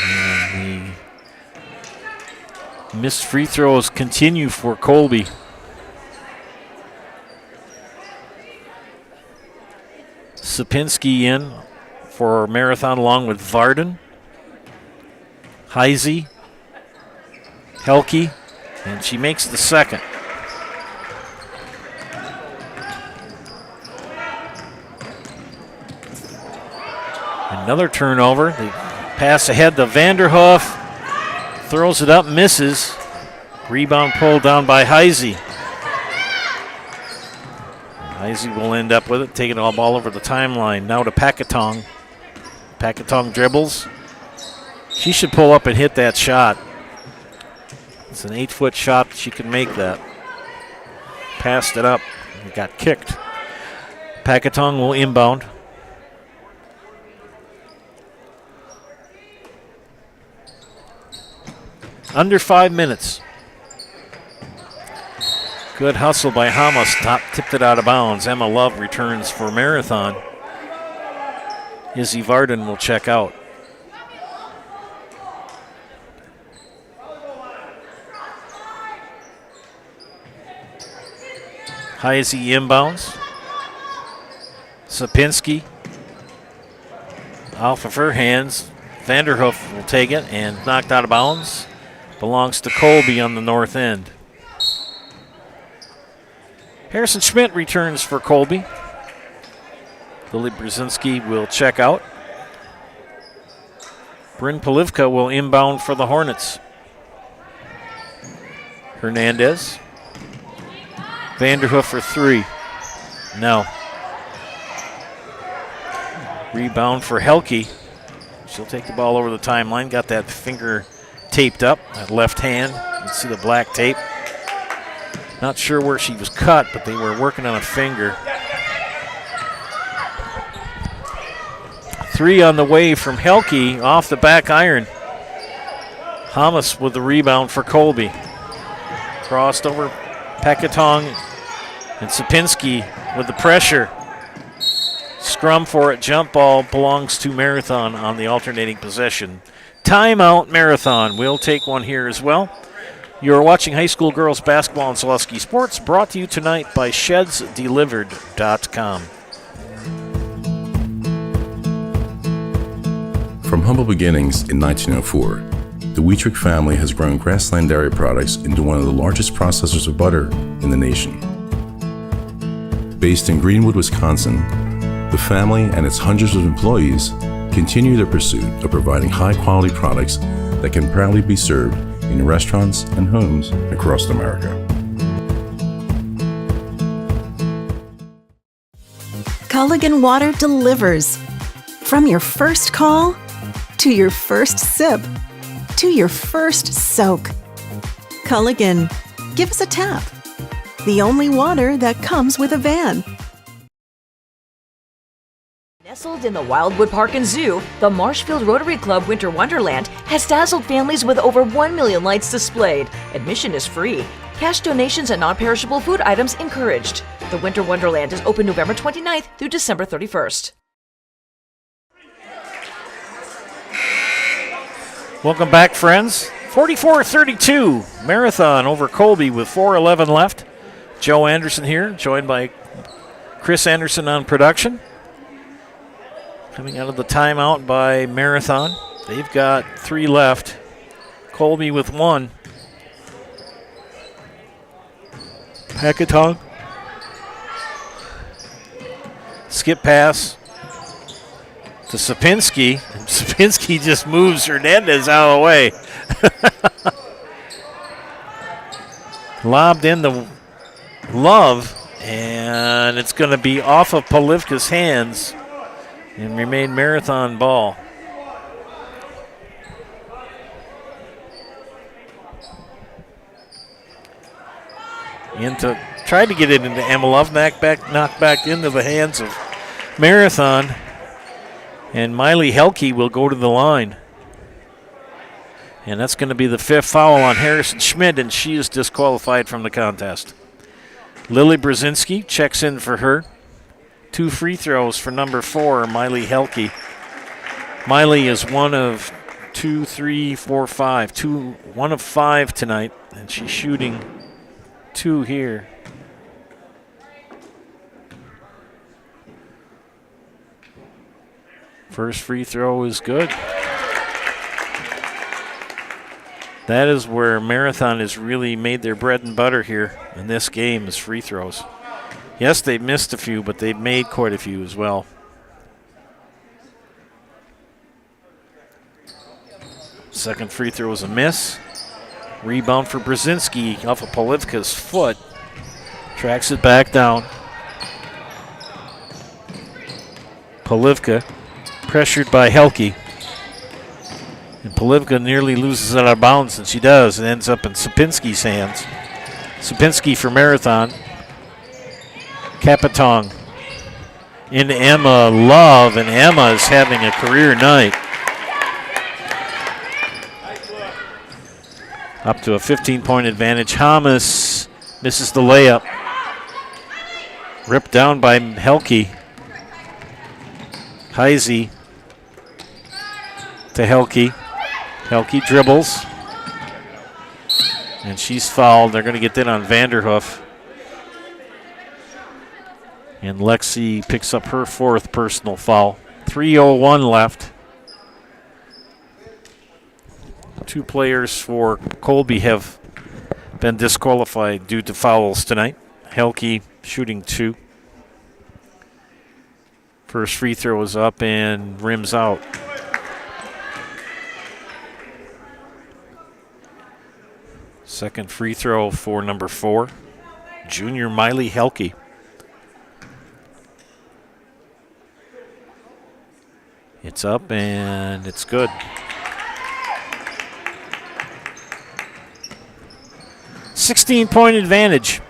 And the missed free throws continue for Colby. Sapinski in for Marathon along with Varden. Heisey, Helke, and she makes the second. Another turnover. They pass ahead to Vanderhoof. Throws it up, misses. Rebound pulled down by Heisey. Heisey will end up with it, taking the ball over the timeline. Now to Packatong. Packatong dribbles. She should pull up and hit that shot. It's an 8-foot shot. She can make that. Passed it up. It got kicked. Packatong will inbound. Under 5 minutes. Good hustle by Hamas. Tipped it out of bounds. Emma Love returns for Marathon. Izzy Varden will check out. Heisey inbounds. Sapinski off of her hands. Vanderhoof will take it and knocked out of bounds. Belongs to Colby on the north end. Harrison Schmidt returns for Colby. Lily Brzezinski will check out. Bryn Polivka will inbound for the Hornets. Hernandez. Vanderhoof for 3. No. Rebound for Helke. She'll take the ball over the timeline. Got that finger taped up, that left hand. You can see the black tape. Not sure where she was cut, but they were working on a finger. 3 on the way from Helke off the back iron. Hamas with the rebound for Colby. Crossed over Packatong and Sapinski with the pressure. Scrum for it. Jump ball belongs to Marathon on the alternating possession. Timeout, Marathon. We'll take one here as well. You're watching high school girls basketball on Zaleski Sports, brought to you tonight by ShedsDelivered.com. From humble beginnings in 1904, the Wheatrick family has grown Grassland Dairy Products into one of the largest processors of butter in the nation. Based in Greenwood, Wisconsin, the family and its hundreds of employees continue their pursuit of providing high-quality products that can proudly be served in restaurants and homes across America. Culligan Water delivers. From your first call, to your first sip, to your first soak. Culligan, give us a tap. The only water that comes with a van. Nestled in the Wildwood Park and Zoo, the Marshfield Rotary Club Winter Wonderland has dazzled families with over 1 million lights displayed. Admission is free. Cash donations and non-perishable food items encouraged. The Winter Wonderland is open November 29th through December 31st. Welcome back, friends. 44-32, Marathon over Colby with 4:11 left. Joe Anderson here, joined by Chris Anderson on production. Coming out of the timeout by Marathon. They've got 3 left. Colby with 1. Packatong. Skip pass to Sapinski. Sapinski just moves Hernandez out of the way. Lobbed into Love, and it's going to be off of Polivka's hands and remain Marathon ball. Tried to get it into Amelov, knocked back into the hands of Marathon, and Miley Helke will go to the line. And that's going to be the 5th foul on Harrison Schmidt, and she is disqualified from the contest. Lily Brzezinski checks in for her. 2 free throws for number 4, Miley Helke. Miley is one of 1 of 5 tonight, and she's shooting 2 here. First free throw is good. That is where Marathon has really made their bread and butter here in this game, is free throws. Yes, they've missed a few, but they've made quite a few as well. Second free throw was a miss. Rebound for Brzezinski off of Polivka's foot. Tracks it back down. Polivka pressured by Helke. And Polivka nearly loses it out of bounds, and she does. It ends up in Sapinski's hands. Sapinski for Marathon. Kapatong into Emma Love, and Emma is having a career night. Up to a 15-point advantage. Hamas misses the layup. Ripped down by Helke. Heisey to Helke. Helke dribbles. And she's fouled. They're going to get that on Vanderhoof. And Lexi picks up her 4th personal foul. 3:01 left. 2 players for Colby have been disqualified due to fouls tonight. Helke shooting 2. First free throw is up and rims out. Second free throw for number 4, junior Miley Helke. It's up and it's good. 16-point advantage.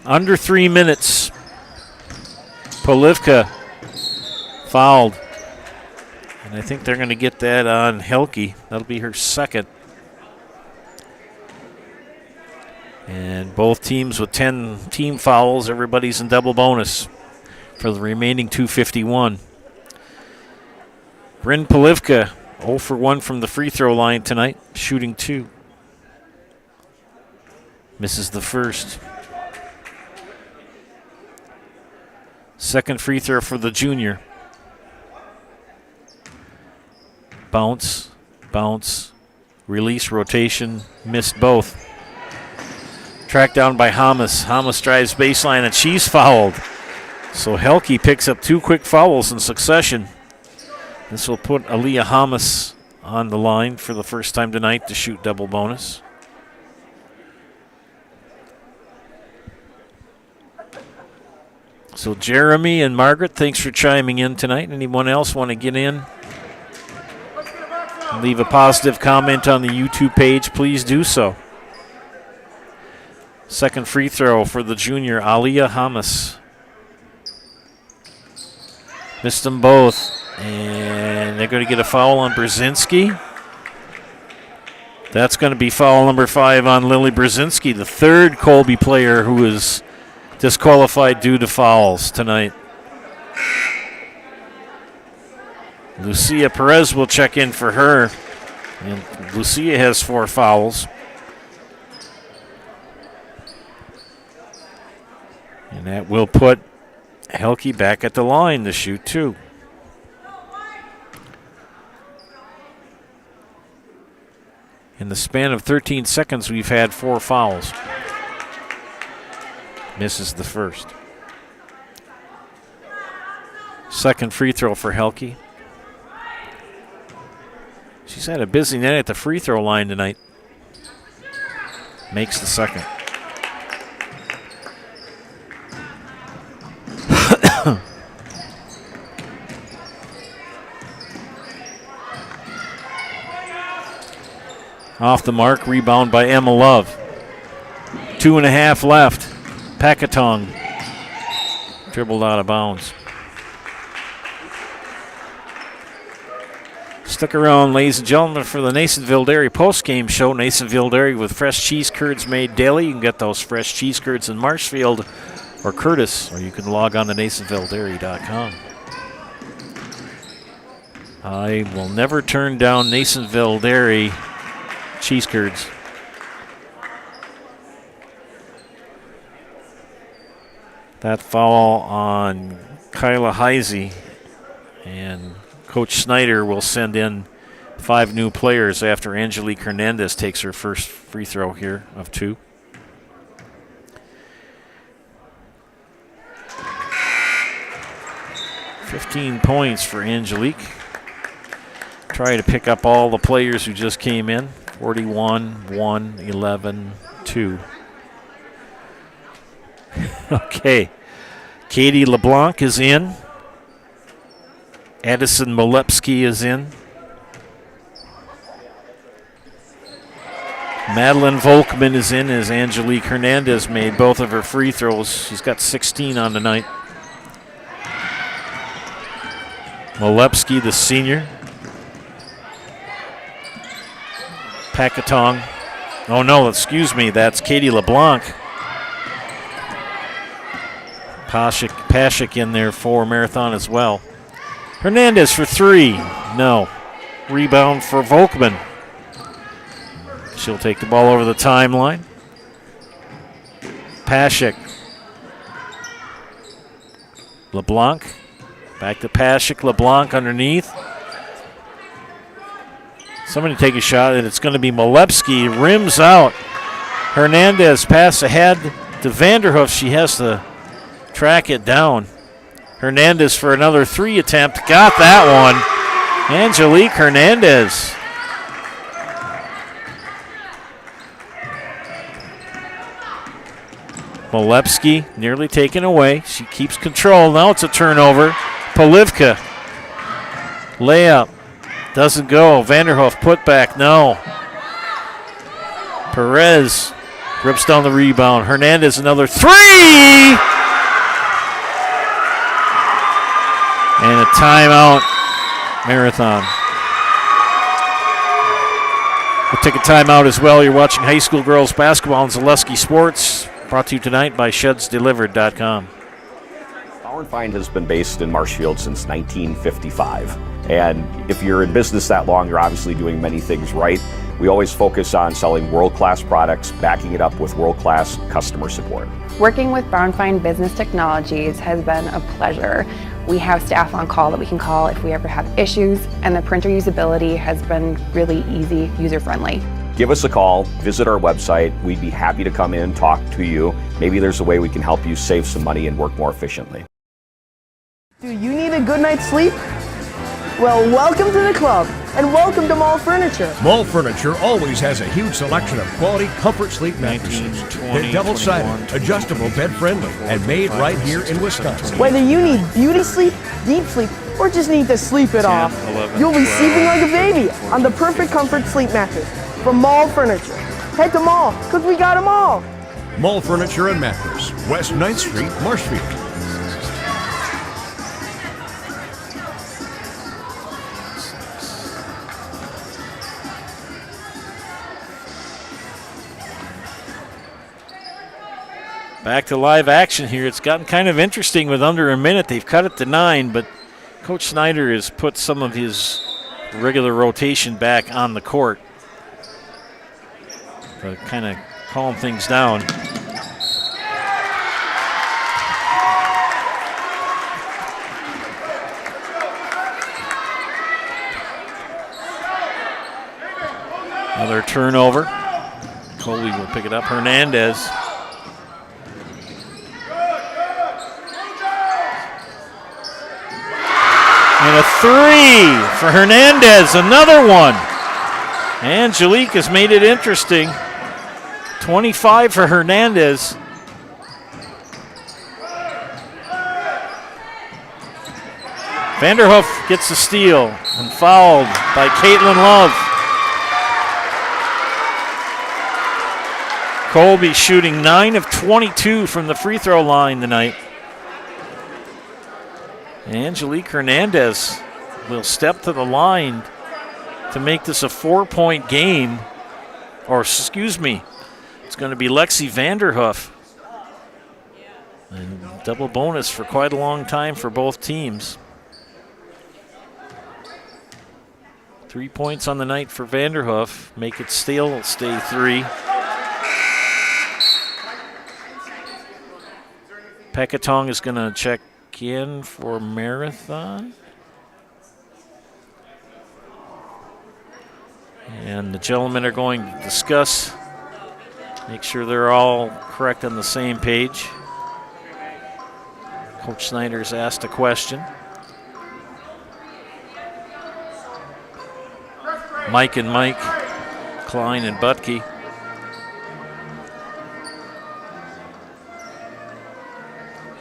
Under 3 minutes. Polivka fouled. And I think they're going to get that on Helke. That'll be her 2nd. And both teams with 10 team fouls. Everybody's in double bonus for the remaining 2:51. Bryn Polivka 0 for 1 from the free throw line tonight, shooting 2. Misses the first. Second free throw for the junior. Bounce, bounce, release, rotation, missed both. Tracked down by Hamas. Hamas drives baseline, and she's fouled. So Helke picks up 2 quick fouls in succession. This will put Aaliyah Hamas on the line for the first time tonight to shoot double bonus. So Jeremy and Margaret, thanks for chiming in tonight. Anyone else want to get in? Leave a positive comment on the YouTube page, please do so. Second free throw for the junior, Aaliyah Hamas. Missed them both. And they're going to get a foul on Brzezinski. That's going to be foul number 5 on Lily Brzezinski, the third Colby player who is disqualified due to fouls tonight. Lucia Perez will check in for her. And Lucia has 4 fouls. And that will put Helke back at the line to shoot 2. In the span of 13 seconds, we've had 4 fouls. Misses the first. Second free throw for Helke. She's had a busy night at the free throw line tonight. Makes the second. Off the mark, rebound by Emma Love. 2.5 left. Packatong dribbled out of bounds. Stick around, ladies and gentlemen, for the Nasonville Dairy post-game show. Nasonville Dairy with fresh cheese curds made daily. You can get those fresh cheese curds in Marshfield or Curtis, or you can log on to NasonvilleDairy.com. I will never turn down Nasonville Dairy cheese curds. That foul on Kyla Heisey, and Coach Snyder will send in 5 new players after Angelique Hernandez takes her first free throw here of 2. $15 points for Angelique. Try to pick up all the players who just came in. 41, 1, 11, 2. Okay. Katie LeBlanc is in. Addison Molepsky is in. Madeline Volkman is in as Angelique Hernandez made both of her free throws. She's got 16 on the night. Molepsky, the senior. Packatong. Oh, no, excuse me. That's Katie LeBlanc. Pashik in there for Marathon as well. Hernandez for 3. No. Rebound for Volkman. She'll take the ball over the timeline. Pashik. LeBlanc. Back to Pashik. LeBlanc underneath. Somebody take a shot, and it's going to be Molepsky. Rims out. Hernandez pass ahead to Vanderhoof. She has to track it down. Hernandez for another 3 attempt. Got that one. Angelique Hernandez. Molepsky nearly taken away. She keeps control. Now it's a turnover. Polivka. Layup. Doesn't go. Vanderhoof put back. No. Perez rips down the rebound. Hernandez another 3. And a timeout, Marathon. We'll take a timeout as well. You're watching high school girls basketball on Zaleski Sports. Brought to you tonight by ShedsDelivered.com. Power & Find has been based in Marshfield since 1955. And if you're in business that long, you're obviously doing many things right. We always focus on selling world-class products, backing it up with world-class customer support. Working with Brown Fine Business Technologies has been a pleasure. We have staff on call that we can call if we ever have issues, and the printer usability has been really easy, user-friendly. Give us a call, visit our website. We'd be happy to come in, talk to you. Maybe there's a way we can help you save some money and work more efficiently. Do you need a good night's sleep? Well, welcome to the club, and welcome to Mall Furniture. Mall Furniture always has a huge selection of quality comfort sleep mattresses. They're double-sided, adjustable, bed-friendly, and made right here in Wisconsin. Whether you need beauty sleep, deep sleep, or just need to sleep it off, 11, you'll be sleeping like a baby on the perfect comfort sleep mattress from Mall Furniture. Head to Mall, because we got them all. Mall Furniture and Mattress, West 9th Street, Marshfield. Back to live action here. It's gotten kind of interesting with under a minute. They've cut it to 9, but Coach Snyder has put some of his regular rotation back on the court to kind of calm things down. Another turnover. Colby will pick it up. Hernandez. And a 3 for Hernandez, another one. Angelique has made it interesting. 25 for Hernandez. Vanderhoof gets the steal and fouled by Caitlin Love. Colby shooting 9 of 22 from the free throw line tonight. Angelique Hernandez will step to the line to make this a 4-point game. Or, excuse me, it's going to be Lexi Vanderhoof. And double bonus for quite a long time for both teams. 3 points on the night for Vanderhoof. Make it still stay 3. Pekatong is going to check in for Marathon. And the gentlemen are going to discuss, make sure they're all correct on the same page. Coach Snyder's asked a question. Mike and Mike, Klein and Butke.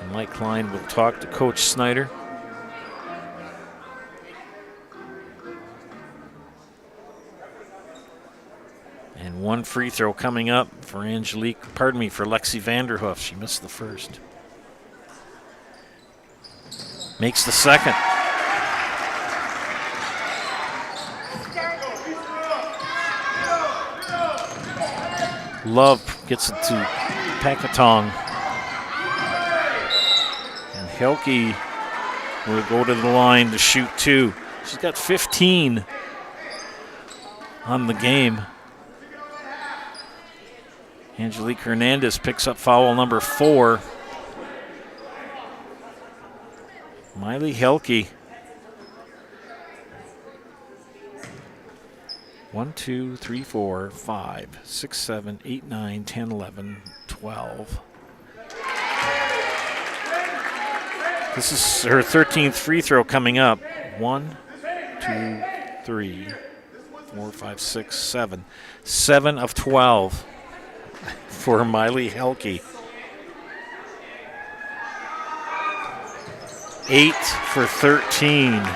And Mike Klein will talk to Coach Snyder. And one free throw coming up for for Lexi Vanderhoof. She missed the first. Makes the second. Love gets it to Pekatong. And Helke will go to the line to shoot 2. She's got 15 on the game. Angelique Hernandez picks up foul number 4. Miley Helke. 1, 2, 3, 4, 5, 6, 7, 8, 9, 10, 11, 12. This is her 13th free throw coming up. 1, 2, 3, 4, 5, 6, 7. 7 of 12 for Miley Helke. 8 for 13.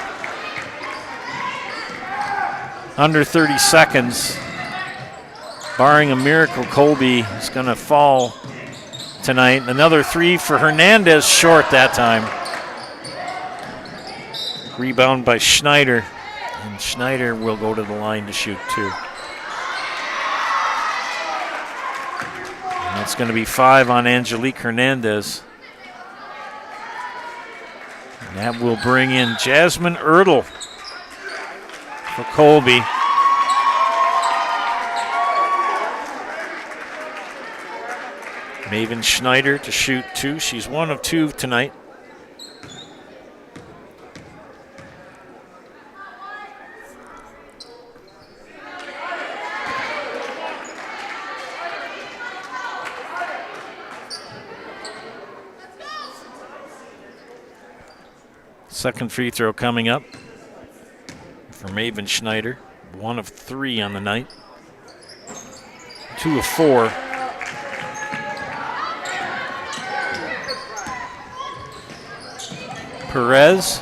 Under 30 seconds. Barring a miracle, Colby is going to fall tonight. Another 3 for Hernandez, short that time. Rebound by Schneider. And Schneider will go to the line to shoot 2. And that's going to be 5 on Angelique Hernandez. And that will bring in Jasmine Ertl for Colby. Maven Schneider to shoot 2. She's 1 of 2 tonight. Second free throw coming up for Maven Schneider. 1 of 3 on the night. 2 of 4. Perez.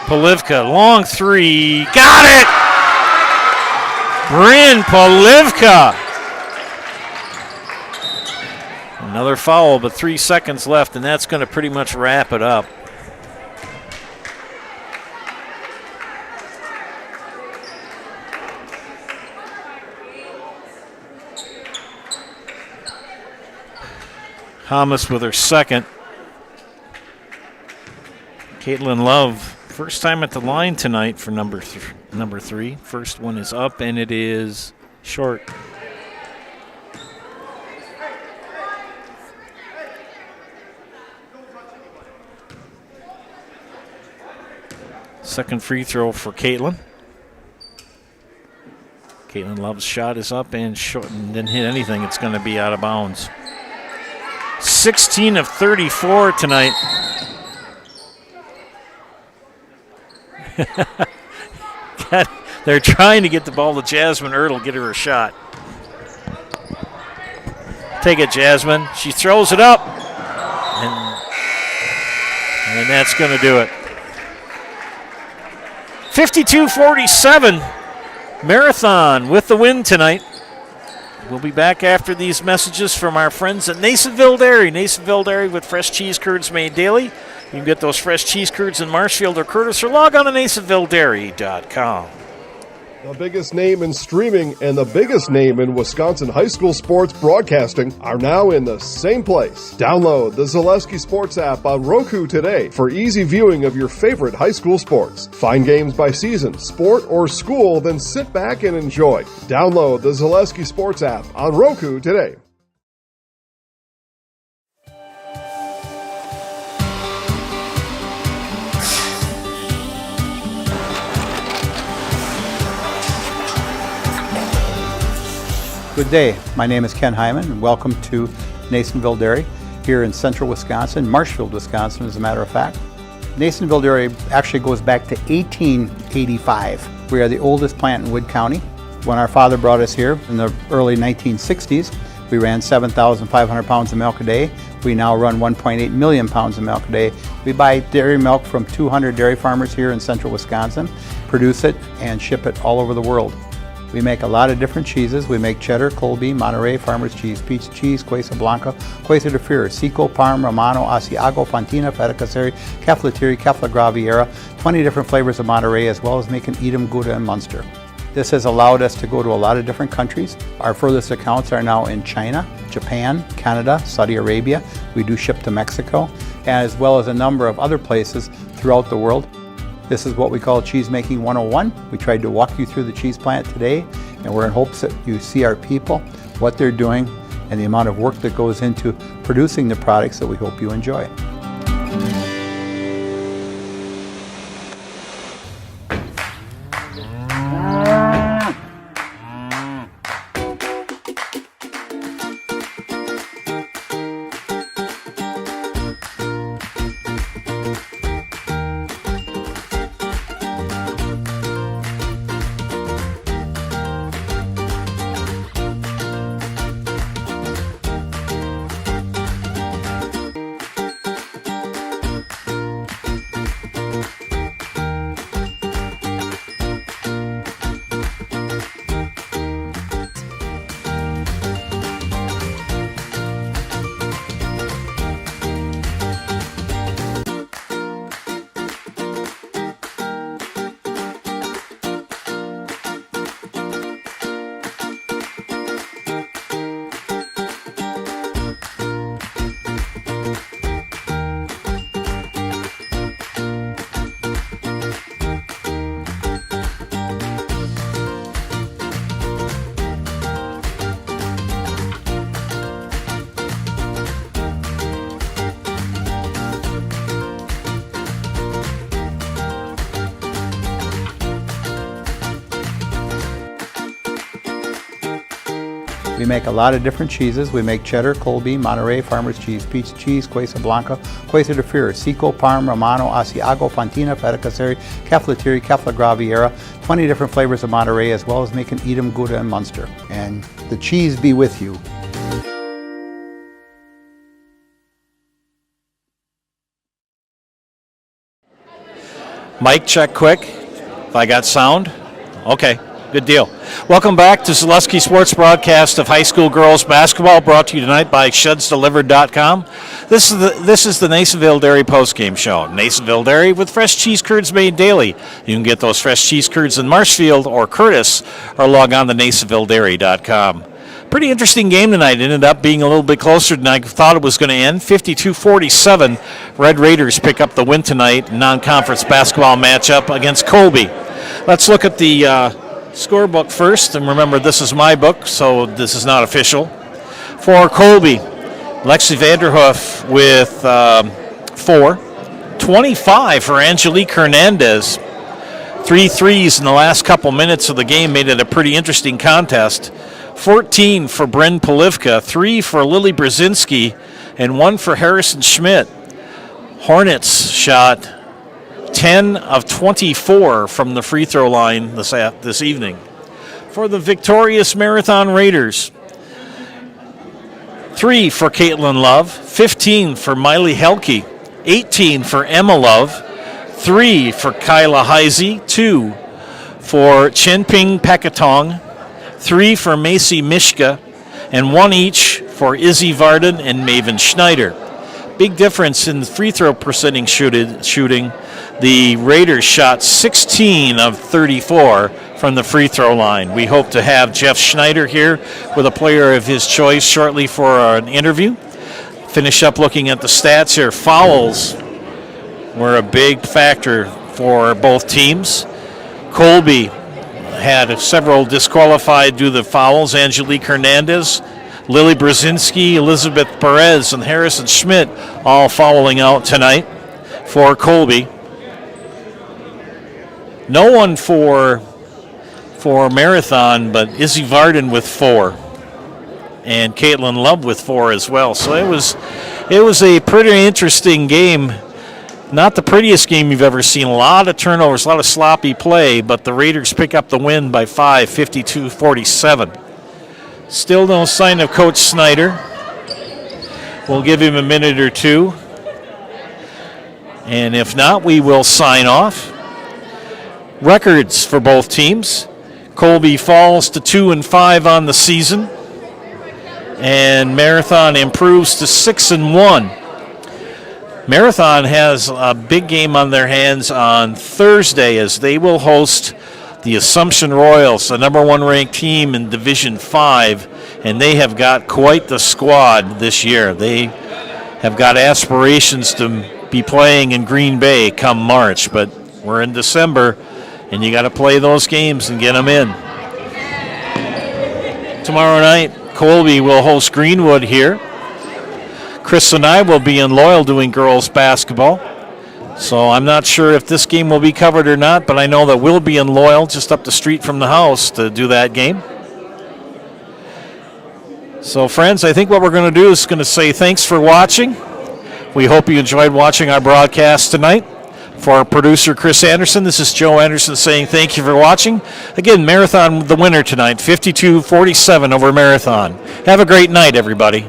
Polivka, long 3. Got it! Bryn Polivka. Another foul, but 3 seconds left, and that's going to pretty much wrap it up. Thomas with her second. Caitlin Love, first time at the line tonight for number three. First one is up, and it is short. Second free throw for Caitlin. Caitlin Love's shot is up and short, and didn't hit anything. It's going to be out of bounds. 16 of 34 tonight. They're trying to get the ball to Jasmine Ertl, get her a shot. Take it, Jasmine. She throws it up, and that's going to do it. 52-47. Marathon with the win tonight. We'll be back after these messages from our friends at Nasonville Dairy. Nasonville Dairy with fresh cheese curds made daily. You can get those fresh cheese curds in Marshfield or Curtis, or log on to NasonvilleDairy.com. The biggest name in streaming and the biggest name in Wisconsin high school sports broadcasting are now in the same place. Download the Zaleski Sports app on Roku today for easy viewing of your favorite high school sports. Find games by season, sport, or school, then sit back and enjoy. Download the Zaleski Sports app on Roku today. Good day. My name is Ken Hyman, and welcome to Nasonville Dairy here in central Wisconsin, Marshfield, Wisconsin, as a matter of fact. Nasonville Dairy actually goes back to 1885. We are the oldest plant in Wood County. When our father brought us here in the early 1960s, we ran 7,500 pounds of milk a day. We now run 1.8 million pounds of milk a day. We buy dairy milk from 200 dairy farmers here in central Wisconsin, produce it, and ship it all over the world. We make a lot of different cheeses. We make cheddar, Colby, Monterey, Farmer's Cheese, Peach Cheese, Quesa Blanca, Quesa de Fure, Seco, Parm, Romano, Asiago, Fontina, Feta Caseri, Caflatiri, Cafla Graviera, 20 different flavors of Monterey, as well as making Edam, Gouda, and Munster. This has allowed us to go to a lot of different countries. Our furthest accounts are now in China, Japan, Canada, Saudi Arabia. We do ship to Mexico, as well as a number of other places throughout the world. This is what we call Cheese Making 101. We tried to walk you through the cheese plant today, and we're in hopes that you see our people, what they're doing, and the amount of work that goes into producing the products that we hope you enjoy. We make a lot of different cheeses. We make cheddar, Colby, Monterey, Farmer's Cheese, Peach Cheese, Quesa Blanca, Quesa de Fure, Seco, Parm, Romano, Asiago, Fontina, Feta Caseri, Caflatiri, Cafla Graviera, 20 different flavors of Monterey, as well as making Edam, Gouda, and Munster. And the cheese be with you. Mic check quick. If I got sound? Okay, good deal. Welcome back to Zaleski Sports broadcast of high school girls basketball, brought to you tonight by ShedsDelivered.com. This is the Nasonville Dairy postgame show. Nasonville Dairy with fresh cheese curds made daily. You can get those fresh cheese curds in Marshfield or Curtis, or log on to NasonvilleDairy.com. Pretty interesting game tonight. It ended up being a little bit closer than I thought it was going to end. 52-47. Red Raiders pick up the win tonight. Non-conference basketball matchup against Colby. Let's look at the scorebook first. And remember, this is my book, so this is not official. For Colby, Lexi Vanderhoof with 4. 25 for Angelique Hernandez. 3 threes in the last couple minutes of the game made it a pretty interesting contest. 14 for Bryn Polivka, 3 for Lily Brzezinski, and 1 for Harrison Schmidt. Hornets shot 10 of 24 from the free throw line this evening. For the victorious Marathon Raiders, 3 for Caitlin Love, 15 for Miley Helke, 18 for Emma Love, 3 for Kyla Heisey, 2 for Chenping Pekatong, 3 for Macy Mishka, and 1 each for Izzy Varden and Maven Schneider. Big difference in the free throw percentage shooting. The Raiders shot 16 of 34 from the free throw line. We hope to have Jeff Schneider here with a player of his choice shortly for an interview. Finish up looking at the stats here. Fouls were a big factor for both teams. Colby had several disqualified due to the fouls. Angelique Hernandez, Lily Brzezinski, Elizabeth Perez, and Harrison Schmidt all fouling out tonight for Colby. No one for Marathon, but Izzy Varden with 4. And Caitlin Love with 4 as well. So it was a pretty interesting game. Not the prettiest game you've ever seen. A lot of turnovers, a lot of sloppy play, but the Raiders pick up the win by 5, 52-47. Still no sign of Coach Snyder. We'll give him a minute or two. And if not, we will sign off. Records for both teams. Colby falls to 2-5 on the season. And Marathon improves to 6-1. Marathon has a big game on their hands on Thursday as they will host the Assumption Royals, the number 1 ranked team in Division 5, and they have got quite the squad this year. They have got aspirations to be playing in Green Bay come March, but we're in December, and you got to play those games and get them in. Tomorrow night, Colby will host Greenwood here. Chris and I will be in Loyal doing girls basketball. So I'm not sure if this game will be covered or not, but I know that we'll be in Loyal just up the street from the house to do that game. So friends, I think what we're going to do is going to say thanks for watching. We hope you enjoyed watching our broadcast tonight. For our producer, Chris Anderson, this is Joe Anderson saying thank you for watching. Again, Marathon the winner tonight, 52-47 over Marathon. Have a great night, everybody.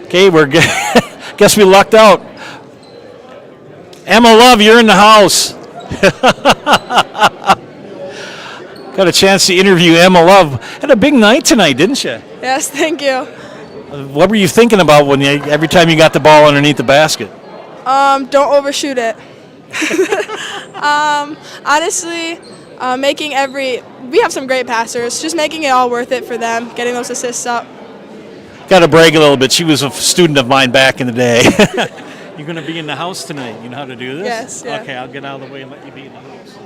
Okay, guess we lucked out. Emma Love, you're in the house. Got a chance to interview Emma Love. Had a big night tonight, didn't you? Yes, thank you. What were you thinking about when every time you got the ball underneath the basket? Don't overshoot it. Honestly, we have some great passers. Just making it all worth it for them, getting those assists up. Got to brag a little bit. She was a student of mine back in the day. You're going to be in the house tonight. You know how to do this? Yes. Yeah. Okay, I'll get out of the way and let you be in the house.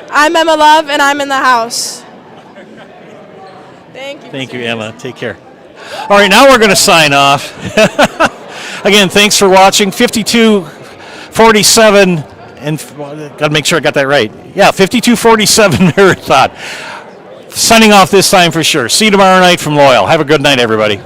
I'm Emma Love, and I'm in the house. Thank you. Thank you, Emma. Take care. All right, now we're going to sign off. Again, thanks for watching. 52-47, and got to make sure I got that right. Yeah, 52-47 Marathon. Signing off this time for sure. See you tomorrow night from Loyal. Have a good night, everybody.